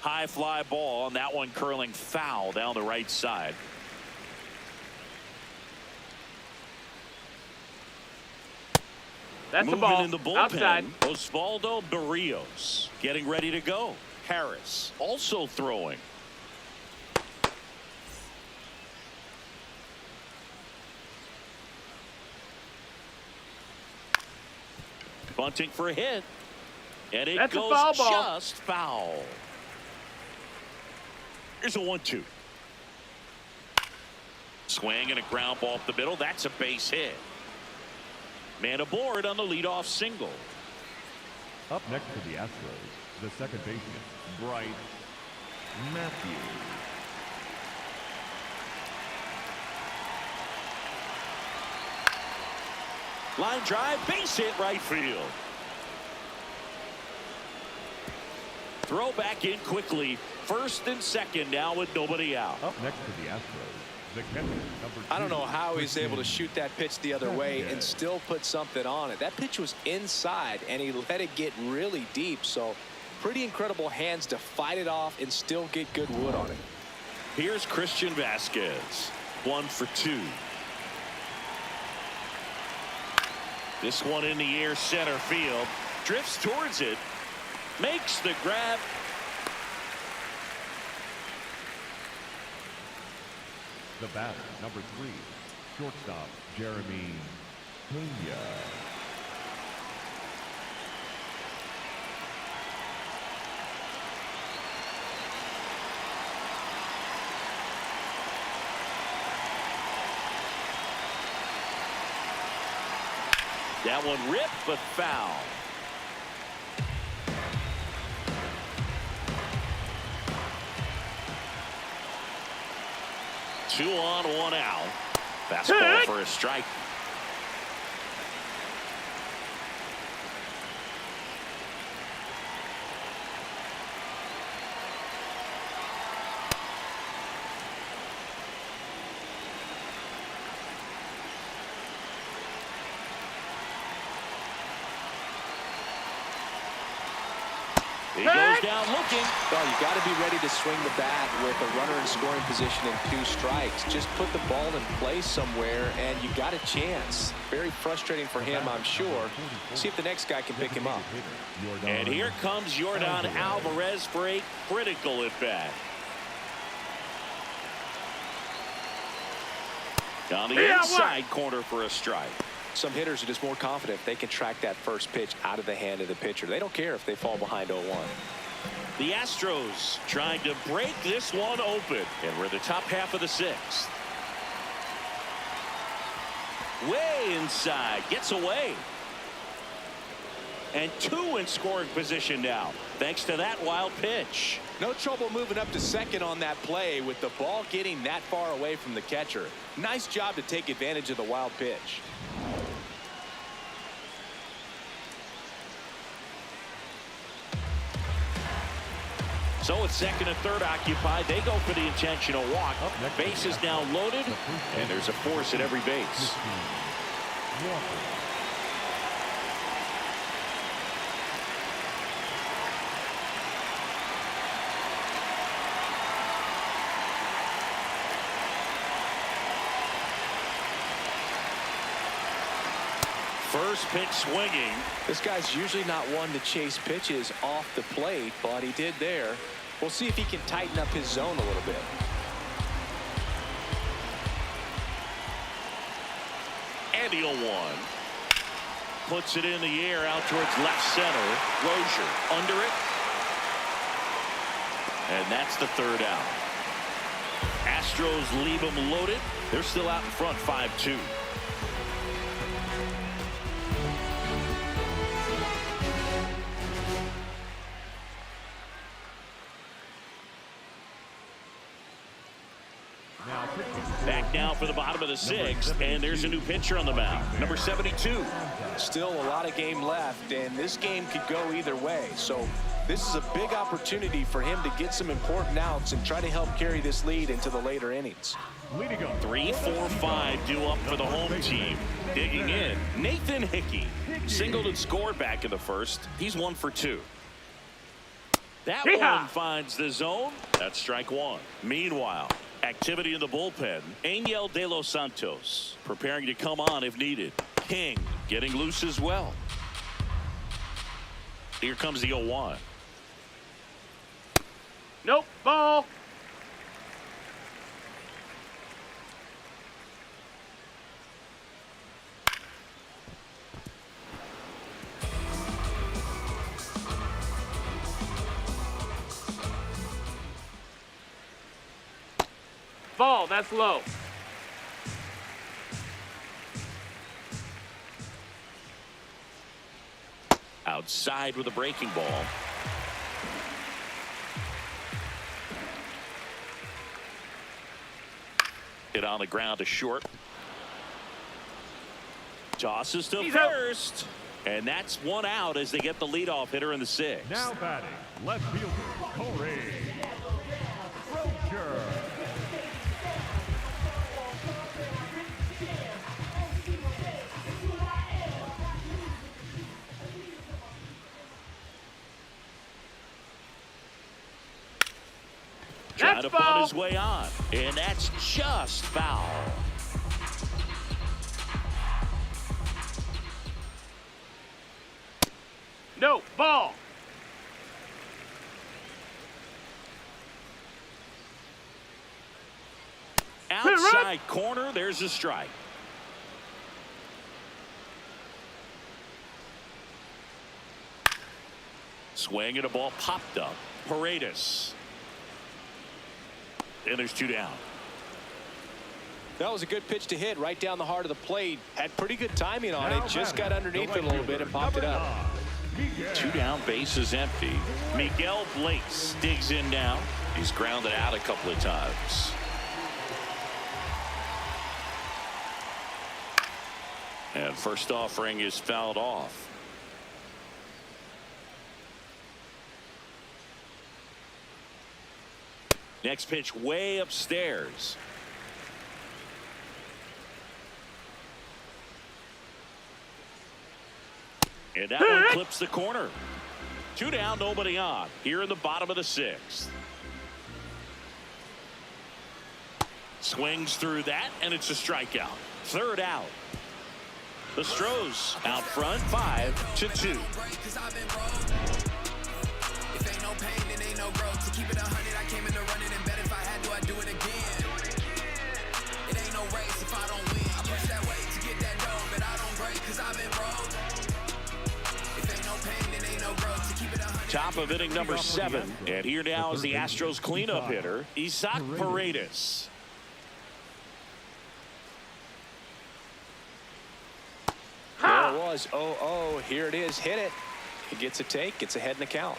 High fly ball, and that one curling foul down the right side. That's a Moving ball. in the bullpen, Outside. Osvaldo Barrios getting ready to go. Harris also throwing. Bunting for a hit. And it That's a goes foul ball. just foul. Here's a 1-2. Swing and a ground ball up the middle. That's a base hit. Man aboard on the leadoff single. Up next for the Astros, the second baseman, Bryce Matthews. Line drive, base hit, right field. Throw back in quickly. First and second now with nobody out. Up next for the Astros, the catcher, number 2. I don't know how he's able to shoot that pitch the other way and still put something on it. That pitch was inside, and he let it get really deep. So pretty incredible hands to fight it off and still get good wood on it. Here's Christian Vasquez. 1 for 2. This one in the air, center field. Drifts towards it. Makes the grab. The batter, number 3, shortstop, Jeremy Pena. That one ripped, but foul. Two on, one out. Fastball for a strike. He goes down looking. Well, you got to be ready to swing the bat with a runner in scoring position and 2 strikes. Just put the ball in place somewhere, and you got a chance. Very frustrating for him, I'm sure. See if the next guy can pick him up. And here comes Yordan Alvarez for a critical at bat. Down the inside corner for a strike. Some hitters are just more confident if they can track that first pitch out of the hand of the pitcher. They don't care if they fall behind 0-1. The Astros trying to break this one open, and we're in the top half of the 6th. Way inside, gets away. And 2 in scoring position now, thanks to that wild pitch. No trouble moving up to second on that play with the ball getting that far away from the catcher. Nice job to take advantage of the wild pitch. So with second and third occupied, they go for the intentional walk. Base is now loaded, and there's a force at every base. First pitch swinging. This guy's usually not one to chase pitches off the plate, but he did there. We'll see if he can tighten up his zone a little bit. And the 0-1. Puts it in the air out towards left center. Rozier under it. And that's the third out. Astros leave them loaded. They're still out in front 5-2. Back now for the bottom of the sixth, and there's a new pitcher on the mound, number 72. Still a lot of game left, and this game could go either way. So this is a big opportunity for him to get some important outs and try to help carry this lead into the later innings. 3, 4, 5 due up for the home team. Digging in, Nathan Hickey singled and scored back in the first. He's 1 for 2. That one finds the zone. That's strike one. Meanwhile, activity in the bullpen. Angel De Los Santos preparing to come on if needed. King getting loose as well. Here comes the 0-1. Nope, ball. Ball, that's low. Outside with a breaking ball. Hit on the ground to short. Tosses to He's first. And that's one out as they get the leadoff hitter in the sixth. Now batting, left fielder, Corey Rozier. Trying to bunt his way on, and that's just foul. No, ball. Outside corner, there's a strike. Swing and a ball popped up. Paredes. And there's 2 down. That was a good pitch to hit right down the heart of the plate. Had pretty good timing on it. Just got underneath it a little bit and popped it up. 2 down, base is empty. Miguel Blaze digs in now. He's grounded out a couple of times. And first offering is fouled off. Next pitch way upstairs. And that one clips the corner. 2 down, nobody on. Here in the bottom of the sixth. Swings through that, and it's a strikeout. Third out. The Stros out front, 5-2. Top of inning number 7. And here now is the Astros cleanup hitter, Isaac Paredes. There it was. 0-0. Here it is. Hit it. He gets a take. Gets ahead in the count.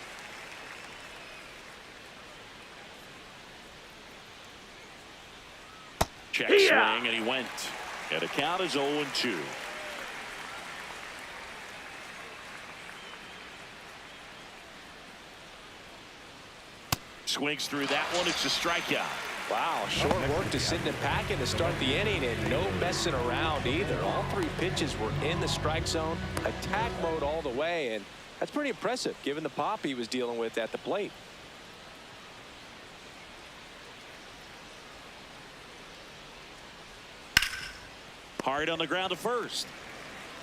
Check swing, and he went. And the count is 0-2. Swings through that one. It's a strikeout. Wow, short work to Sidney Packard to start the inning, and no messing around either. All 3 pitches were in the strike zone, attack mode all the way, and that's pretty impressive given the pop he was dealing with at the plate. Hard on the ground to first.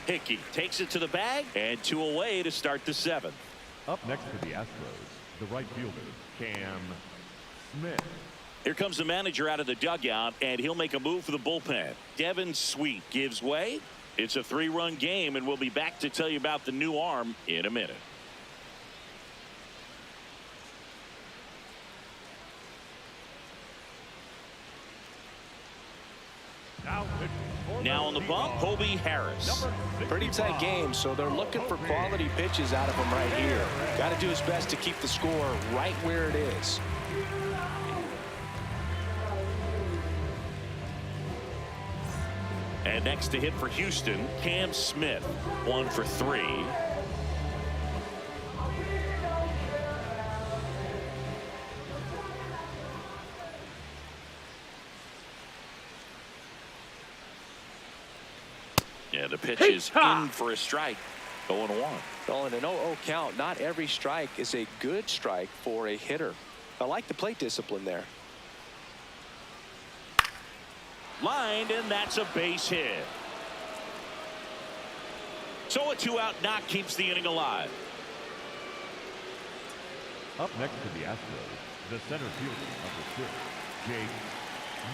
Hickey takes it to the bag, and 2 away to start the 7th. Up next for the Astros, the right fielder, Cam Smith. Here comes the manager out of the dugout, and he'll make a move for the bullpen. Devin Sweet gives way. It's a 3-run game, and we'll be back to tell you about the new arm in a minute. Now on the bump, Hobie Harris. Pretty tight game, so they're looking for quality pitches out of him right here. Got to do his best to keep the score right where it is. And next to hit for Houston, Cam Smith, 1 for 3. Yeah, the pitch is in for a strike. 0-1. Well, in an 0-0 count, not every strike is a good strike for a hitter. I like the plate discipline there. Lined, and that's a base hit. So a 2-out knock keeps the inning alive. Up next to the Astros, the center fielder, number 6, Jake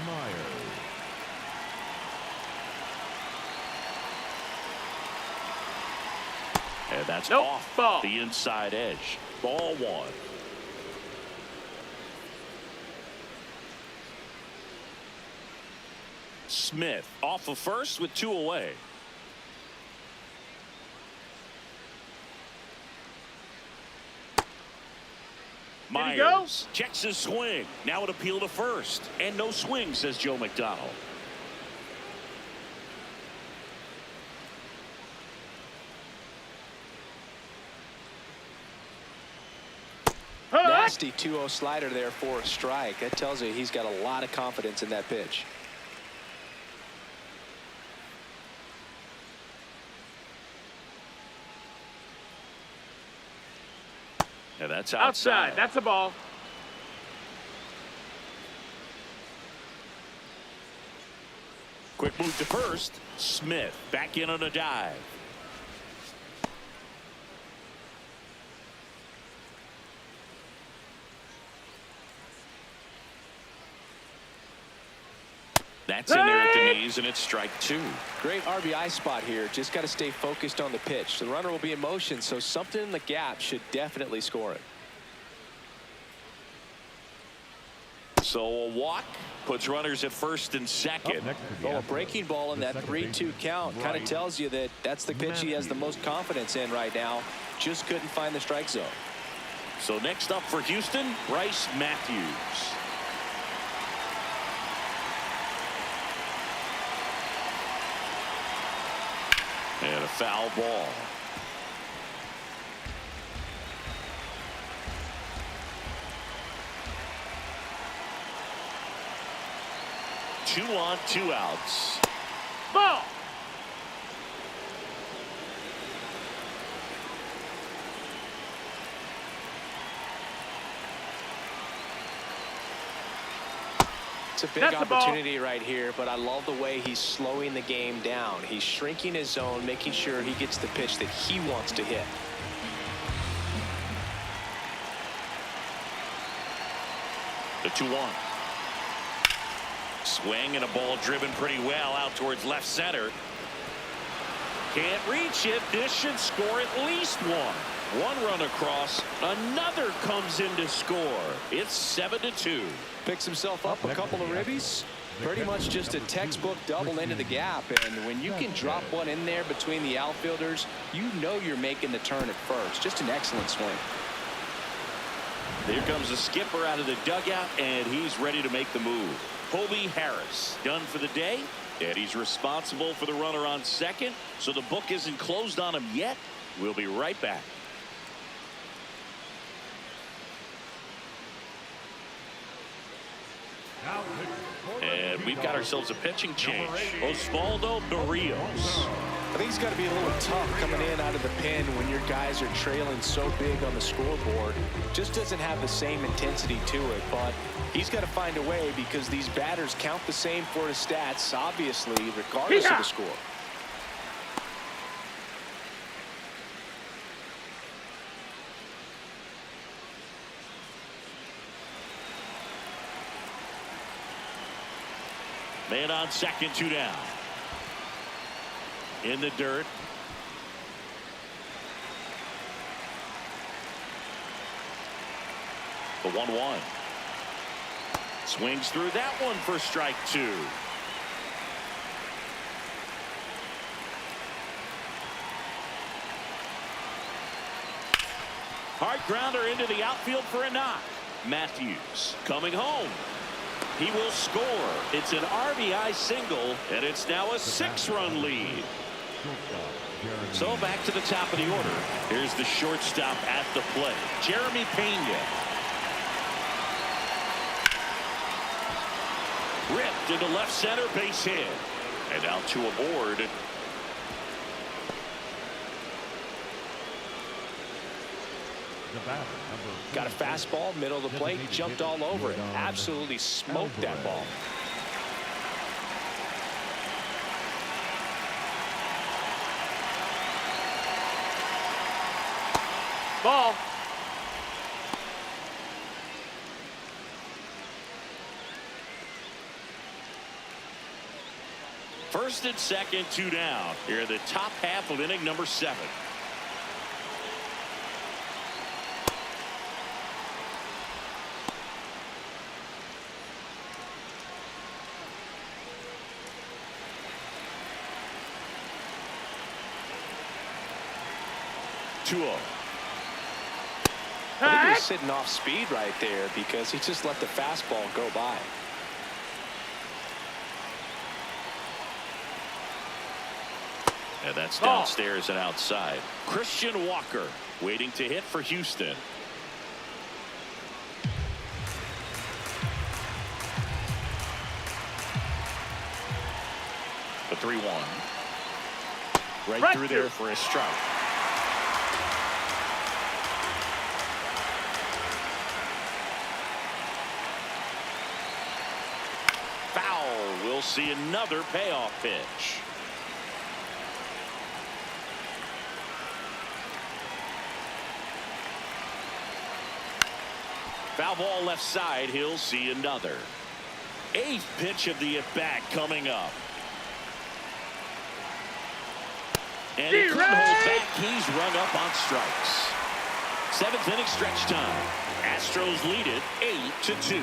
Myers. And that's Nope. off Ball. the inside edge. Ball 1. Smith off of first with 2 away. Myers checks his swing. Now an appeal to first. And no swing, says Joe McDonald. Nasty 2-0 slider there for a strike. That tells you he's got a lot of confidence in that pitch. Yeah, that's outside. That's a ball. Quick move to first. Smith back in on a dive. That's in there at the knees, and it's strike 2. Great RBI spot here. Just got to stay focused on the pitch. The runner will be in motion, so something in the gap should definitely score it. So a walk puts runners at first and second. Oh, a breaking ball in that 3-2 count kind of tells you that that's the pitch he has the most confidence in right now. Just couldn't find the strike zone. So next up for Houston, Bryce Matthews. And a foul ball. Two on, 2 outs. Ball. It's a big opportunity right here, but I love the way he's slowing the game down. He's shrinking his zone, making sure he gets the pitch that he wants to hit. The 2-1. Swing and a ball driven pretty well out towards left center. Can't reach it. This should score at least 1. 1 run across. Another comes in to score. It's 7-2. Picks himself up a couple of ribbies. Pretty much just a textbook double into the gap. And when you can drop one in there between the outfielders, you know you're making the turn at first. Just an excellent swing. Here comes the skipper out of the dugout, and he's ready to make the move. Hobie Harris done for the day, and he's responsible for the runner on second, so the book isn't closed on him yet. We'll be right back. And we've got ourselves a pitching change. Osvaldo Berrios. I think it's got to be a little tough coming in out of the pen when your guys are trailing so big on the scoreboard. Just doesn't have the same intensity to it, but he's got to find a way because these batters count the same for his stats, obviously, regardless of the score. Man on second, 2 down. In the dirt. The 1-1. Swings through that one for strike 2. Hard grounder into the outfield for a knock. Matthews coming home. He will score. It's an RBI single, and it's now a 6-run lead. So back to the top of the order. Here's the shortstop at the plate, Jeremy Pena. Ripped into left center, base hit. And now 2 aboard. Got a fastball, middle of the plate, jumped all over it. Absolutely smoked that ball. Ball. First and second, 2 down. Here in the top half of inning number 7. I think he was sitting off speed right there because he just let the fastball go by. And that's downstairs and outside. Christian Walker waiting to hit for Houston. The 3-1. Right through there for a strike. Foul. We'll see another payoff pitch. Foul ball left side. He'll see another. 8th pitch of the at-bat coming up. And he couldn't hold back. He's run up on strikes. 7th inning stretch time. Astros lead it 8-2.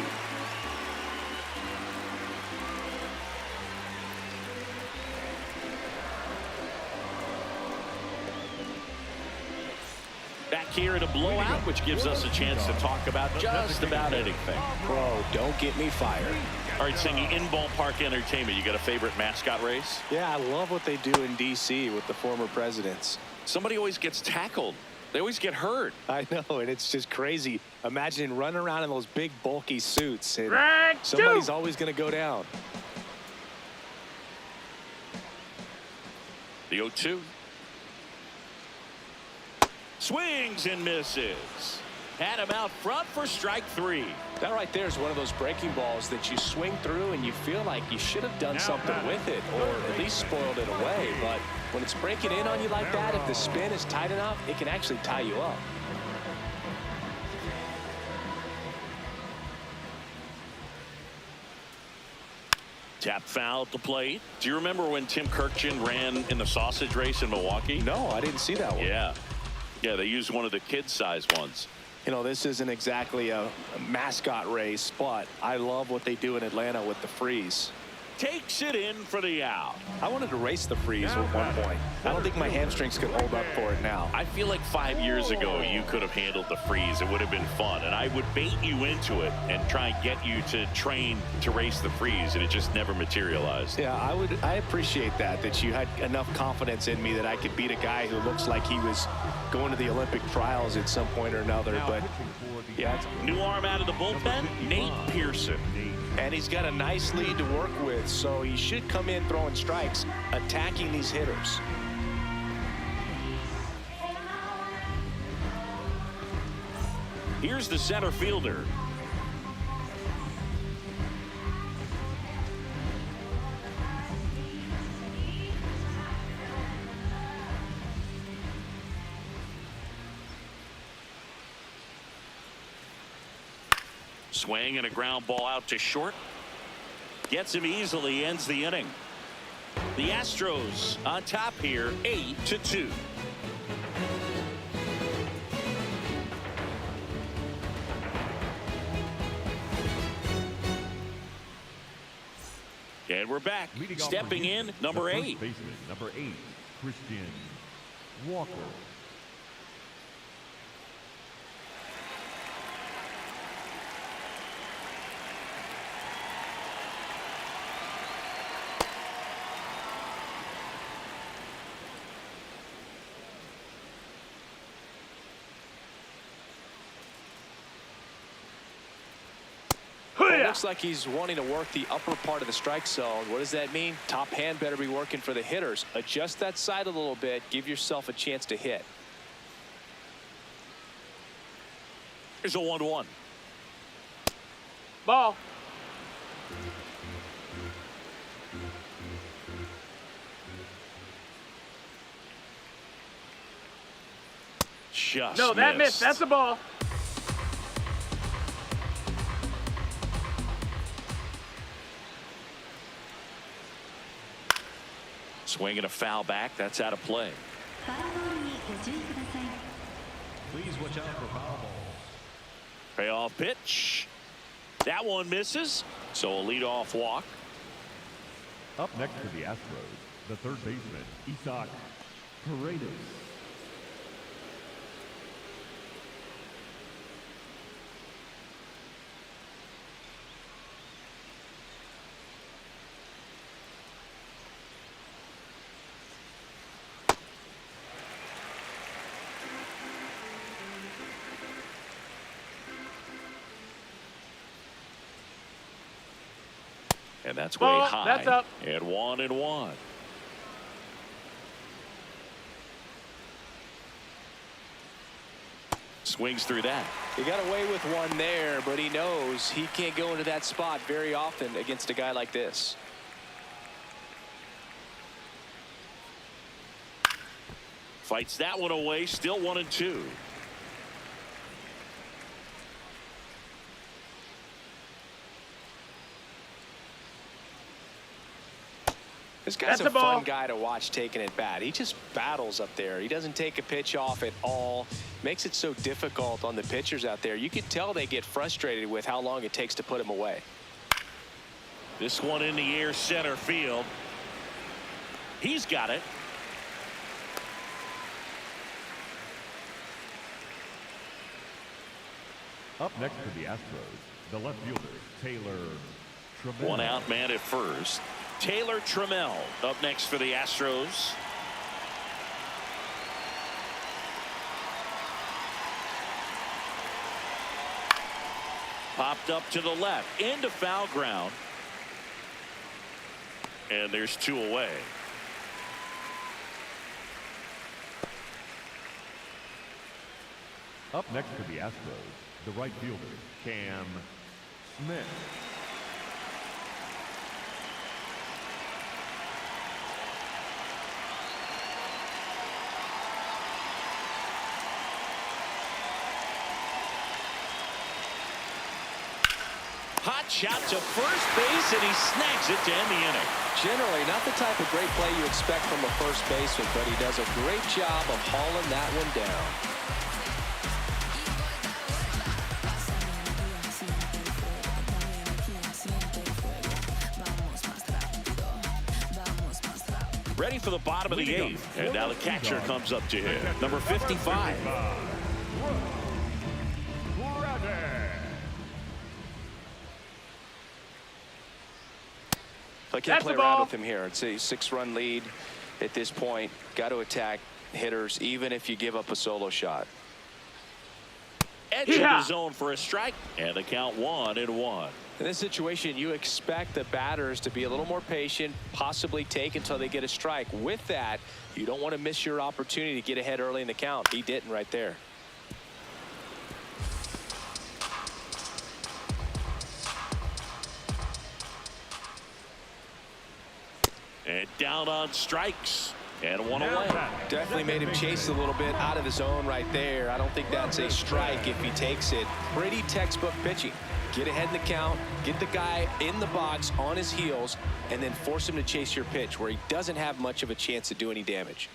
Back here at a blowout, which gives us a chance to talk about just about anything. Bro, don't get me fired. All right, Singy, in ballpark entertainment, you got a favorite mascot race? Yeah, I love what they do in D.C. with the former presidents. Somebody always gets tackled. They always get hurt. I know, and it's just crazy. Imagine running around in those big, bulky suits, and somebody's always going to go down. The 0-2. Swings and misses. Had him out front for strike 3. That right there is one of those breaking balls that you swing through and you feel like you should have done something with it or at least spoiled it away. But when it's breaking in on you like that, if the spin is tight enough, it can actually tie you up. Tap foul at the plate. Do you remember when Tim Kirkjian ran in the sausage race in Milwaukee? No, I didn't see that one. Yeah, they used one of the kid-sized ones. You know, this isn't exactly a mascot race, but I love what they do in Atlanta with the freeze. Takes it in for the out. I wanted to race the freeze at one point. I don't think my hamstrings could hold up for it now. I feel like 5 years ago you could have handled the freeze. It would have been fun, and I would bait you into it and try and get you to train to race the freeze, and it just never materialized. Yeah, I appreciate that you had enough confidence in me that I could beat a guy who looks like he was going to the Olympic trials at some point or another. But yeah, New arm out of the bullpen, Nate Pearson. and he's got a nice lead to work with, so he should come in throwing strikes, attacking these hitters. Here's the center fielder. Swing and a ground ball out to short. Gets him easily, ends the inning. The Astros on top here, 8-2. And we're back. Stepping in, number 8. Baseman, number 8, Christian Walker. Well, it looks like he's wanting to work the upper part of the strike zone. What does that mean? Top hand better be working for the hitters. Adjust that side a little bit. Give yourself a chance to hit. Here's a 1-1. Ball. Just No, that missed. That's a ball. Swinging a foul back. That's out of play. Please watch out for foul balls. Payoff pitch. That one misses. So a leadoff walk. Up next for the Astros, the third baseman, Isaac Paredes. And that's Ball. way high. That's up. And 1-1. Swings through that. He got away with one there, but he knows he can't go into that spot very often against a guy like this. Fights that one away. Still 1-2. This guy's That's a a ball. fun guy to watch taking at bat. He just battles up there. He doesn't take a pitch off at all. Makes it so difficult on the pitchers out there. You can tell they get frustrated with how long it takes to put him away. This one in the air, center field. He's got it. Up next for the Astros, the left fielder, Taylor Trammell. One out man at first. Taylor Trammell up next for the Astros. Popped up to the left into foul ground. And there's 2 away. Up next for the Astros, the right fielder, Cam Smith. Hot shot to first base, and he snags it to end the inning. Generally, not the type of great play you expect from a first baseman, but he does a great job of hauling that one down. Ready for the bottom of the 8th. And now the catcher comes up to him. Number 55. I can't play around with him here. It's a 6-run lead at this point. Got to attack hitters, even if you give up a solo shot. Edge of the zone for a strike, and the count 1-1. In this situation, you expect the batters to be a little more patient, possibly take until they get a strike. With that, you don't want to miss your opportunity to get ahead early in the count. He didn't right there. And down on strikes. And one away. Definitely made him chase a little bit out of the zone right there. I don't think that's a strike if he takes it. Pretty textbook pitching. Get ahead in the count, get the guy in the box on his heels, and then force him to chase your pitch where he doesn't have much of a chance to do any damage.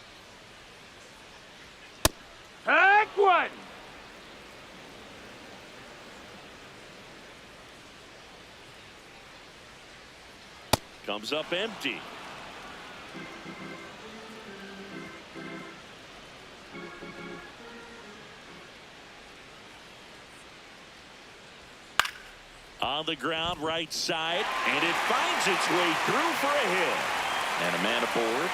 Take one. Comes up empty. On the ground, right side, and it finds its way through for a hit. And a man aboard.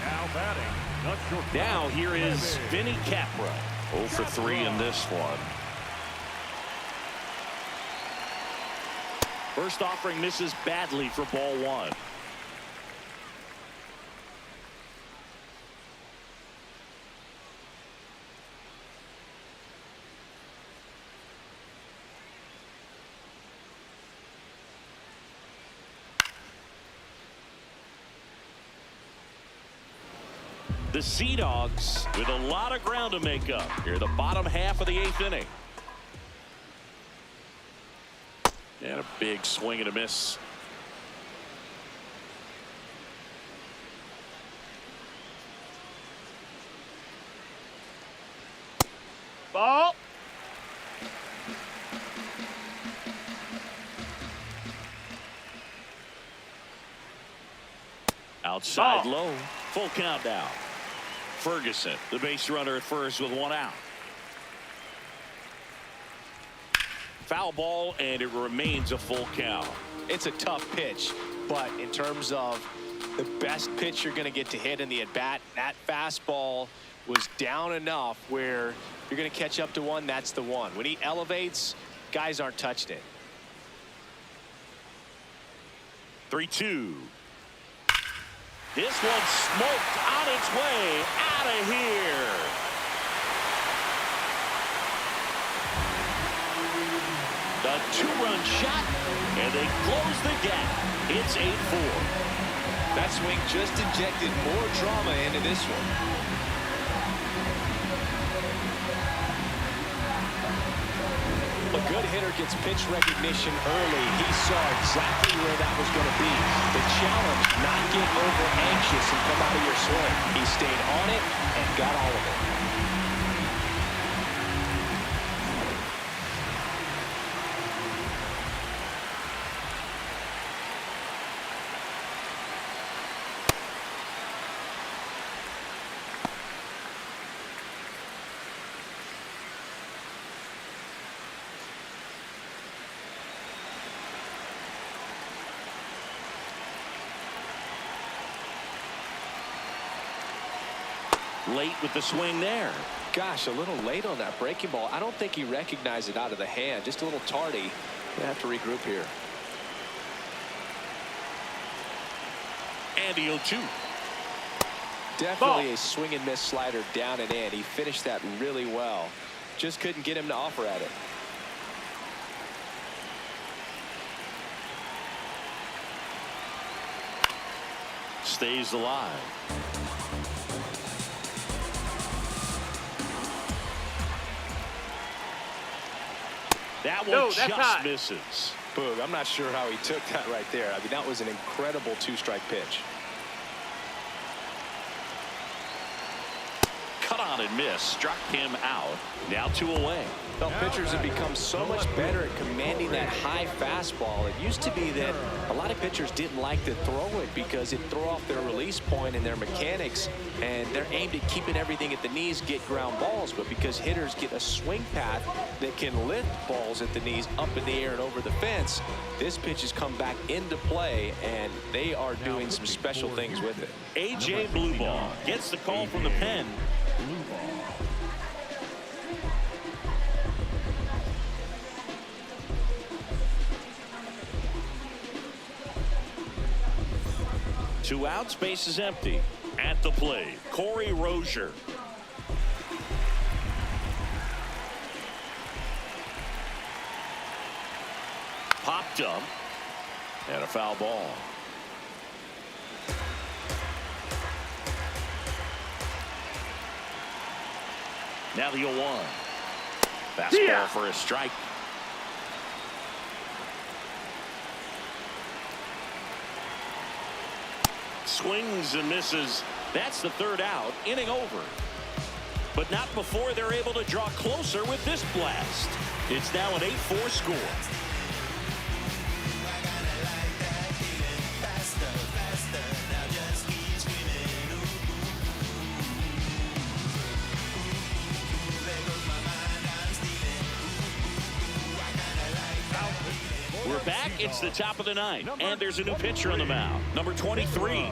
Now batting. Now here is Vinny Capra. 0 for 3 in this one. First offering misses badly for ball 1. The Sea Dogs with a lot of ground to make up here, the bottom half of the 8th inning. And a big swing and a miss. Ball. Outside low, full count now. Ferguson, the base runner at first with 1 out. Foul ball, and it remains a full count. It's a tough pitch, but in terms of the best pitch you're going to get to hit in the at-bat, that fastball was down enough where you're going to catch up to one, that's the one. When he elevates, guys aren't touching it. 3-2. This one smoked on its way out of here. The 2-run shot, and they close the gap. It's 8-4. That swing just injected more drama into this one. A good hitter gets pitch recognition early. He saw exactly where that was going to be. The challenge, not get over anxious and come out of your swing. He stayed on it and got all of it. Late with the swing there. Gosh, a little late on that breaking ball. I don't think he recognized it out of the hand. Just a little tardy. They have to regroup here. And the 0-2. Definitely a swing and miss slider down and in. He finished that really well. Just couldn't get him to offer at it. Stays alive. That one just high. misses. Boog, I'm not sure how he took that right there. I mean, that was an incredible 2-strike pitch. cut on and miss. Struck him out. Now 2 away. Well, pitchers have become so much better at commanding that high fastball. It used to be that a lot of pitchers didn't like to throw it because it threw off their release point and their mechanics, and they're aimed at keeping everything at the knees, get ground balls. But because hitters get a swing path that can lift balls at the knees up in the air and over the fence, this pitch has come back into play, and they are doing some special things with it. A.J. Blueball gets the call from the pen. Blue ball. Two outs, base is empty. At the plate, Corey Rozier. Popped up. And a foul ball. Now the 0-1. Fastball for a strike. Swings and misses. That's the 3rd out. Inning over. But not before they're able to draw closer with this blast. It's now an 8-4 score. We're back. It's the top of the 9th, and there's a new pitcher on the mound. Number 23. Leading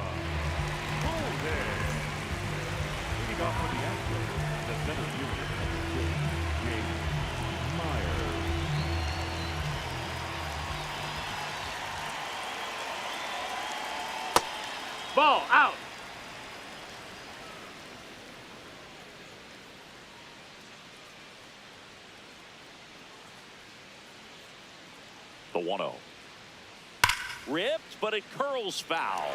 off for the Astros, the center fielder, Jake Myers. Ball out. The 1-0. Ripped, but it curls foul.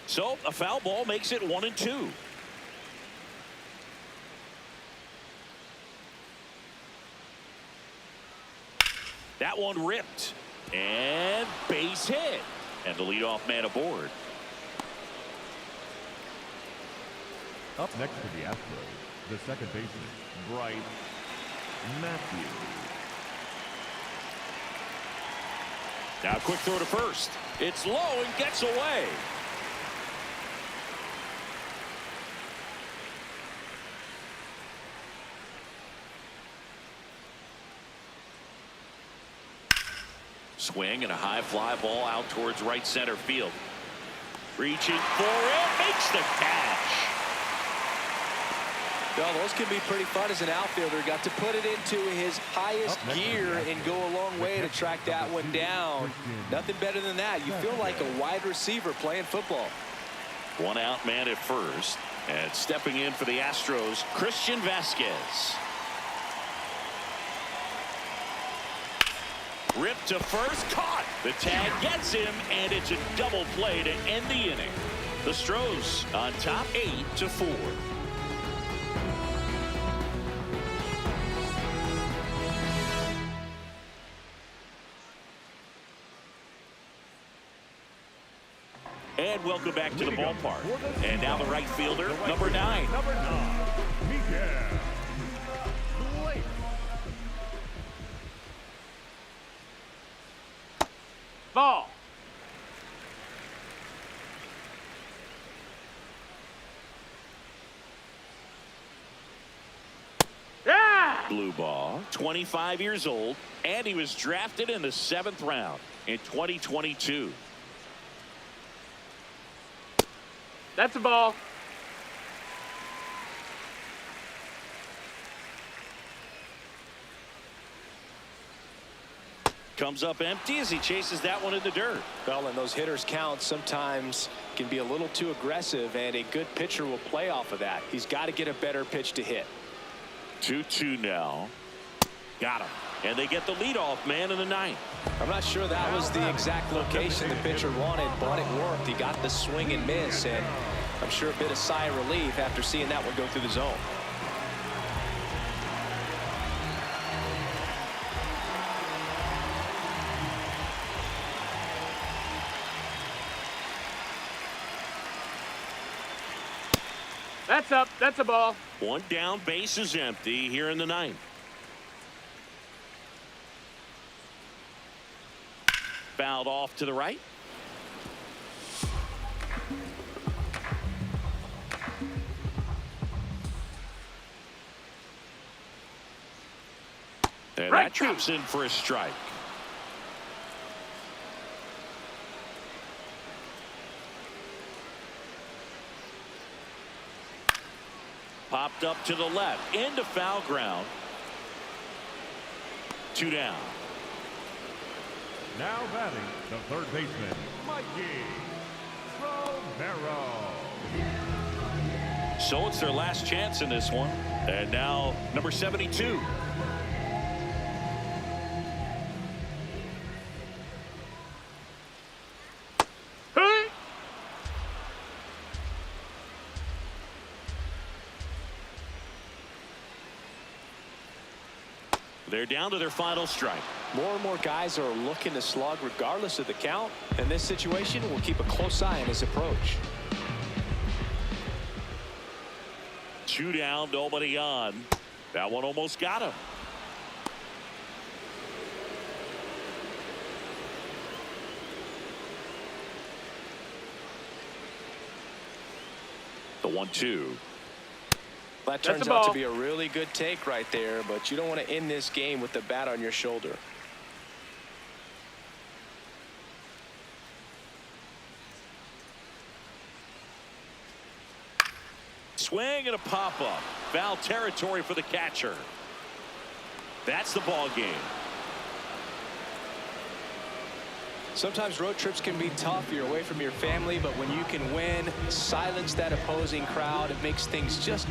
So a foul ball makes it 1-2. That one ripped. And base hit. And the leadoff man aboard. Up next for the Astros, the second baseman, Bryce Matthews. Now quick throw to first. It's low and gets away. Swing and a high fly ball out towards right center field. Reaching for it, makes the catch. Well, those can be pretty fun as an outfielder. Got to put it into his highest gear and go a long way to track that one down. Nothing better than that. You feel like a wide receiver playing football. One out man at first. And stepping in for the Astros, Christian Vasquez. Ripped to first, caught. The tag gets him, and it's a double play to end the inning. The Stros on top 8-4. And welcome back to the ballpark. And now the right fielder, number 9. Number 9, Miguel. Ball. Yeah! Blue ball, 25 years old, and he was drafted in the 7th round in 2022. That's a ball. Comes up empty as he chases that one in the dirt. Well, and those hitters' counts sometimes can be a little too aggressive, and a good pitcher will play off of that. He's got to get a better pitch to hit. 2-2 now. Got him. And they get the leadoff man in the 9th. I'm not sure that was the exact location the pitcher wanted, but it worked. He got the swing and miss, and I'm sure a bit of sigh of relief after seeing that one go through the zone. That's up. That's a ball. One down, base is empty here in the ninth. Fouled off to the right. And that drops in for a strike. Popped up to the left into foul ground. 2 down. Now batting the third baseman, Mikey Romero. So it's their last chance in this one. And now number 72. Hey! They're down to their final strike. More and more guys are looking to slug regardless of the count. In this situation, we'll keep a close eye on his approach. 2 down, nobody on. That one almost got him. The 1-2. That turns out to be a really good take right there, but you don't want to end this game with the bat on your shoulder. Swing and a pop-up. Foul territory for the catcher. That's the ball game. Sometimes road trips can be tough. You're away from your family, but when you can win, silence that opposing crowd, it makes things just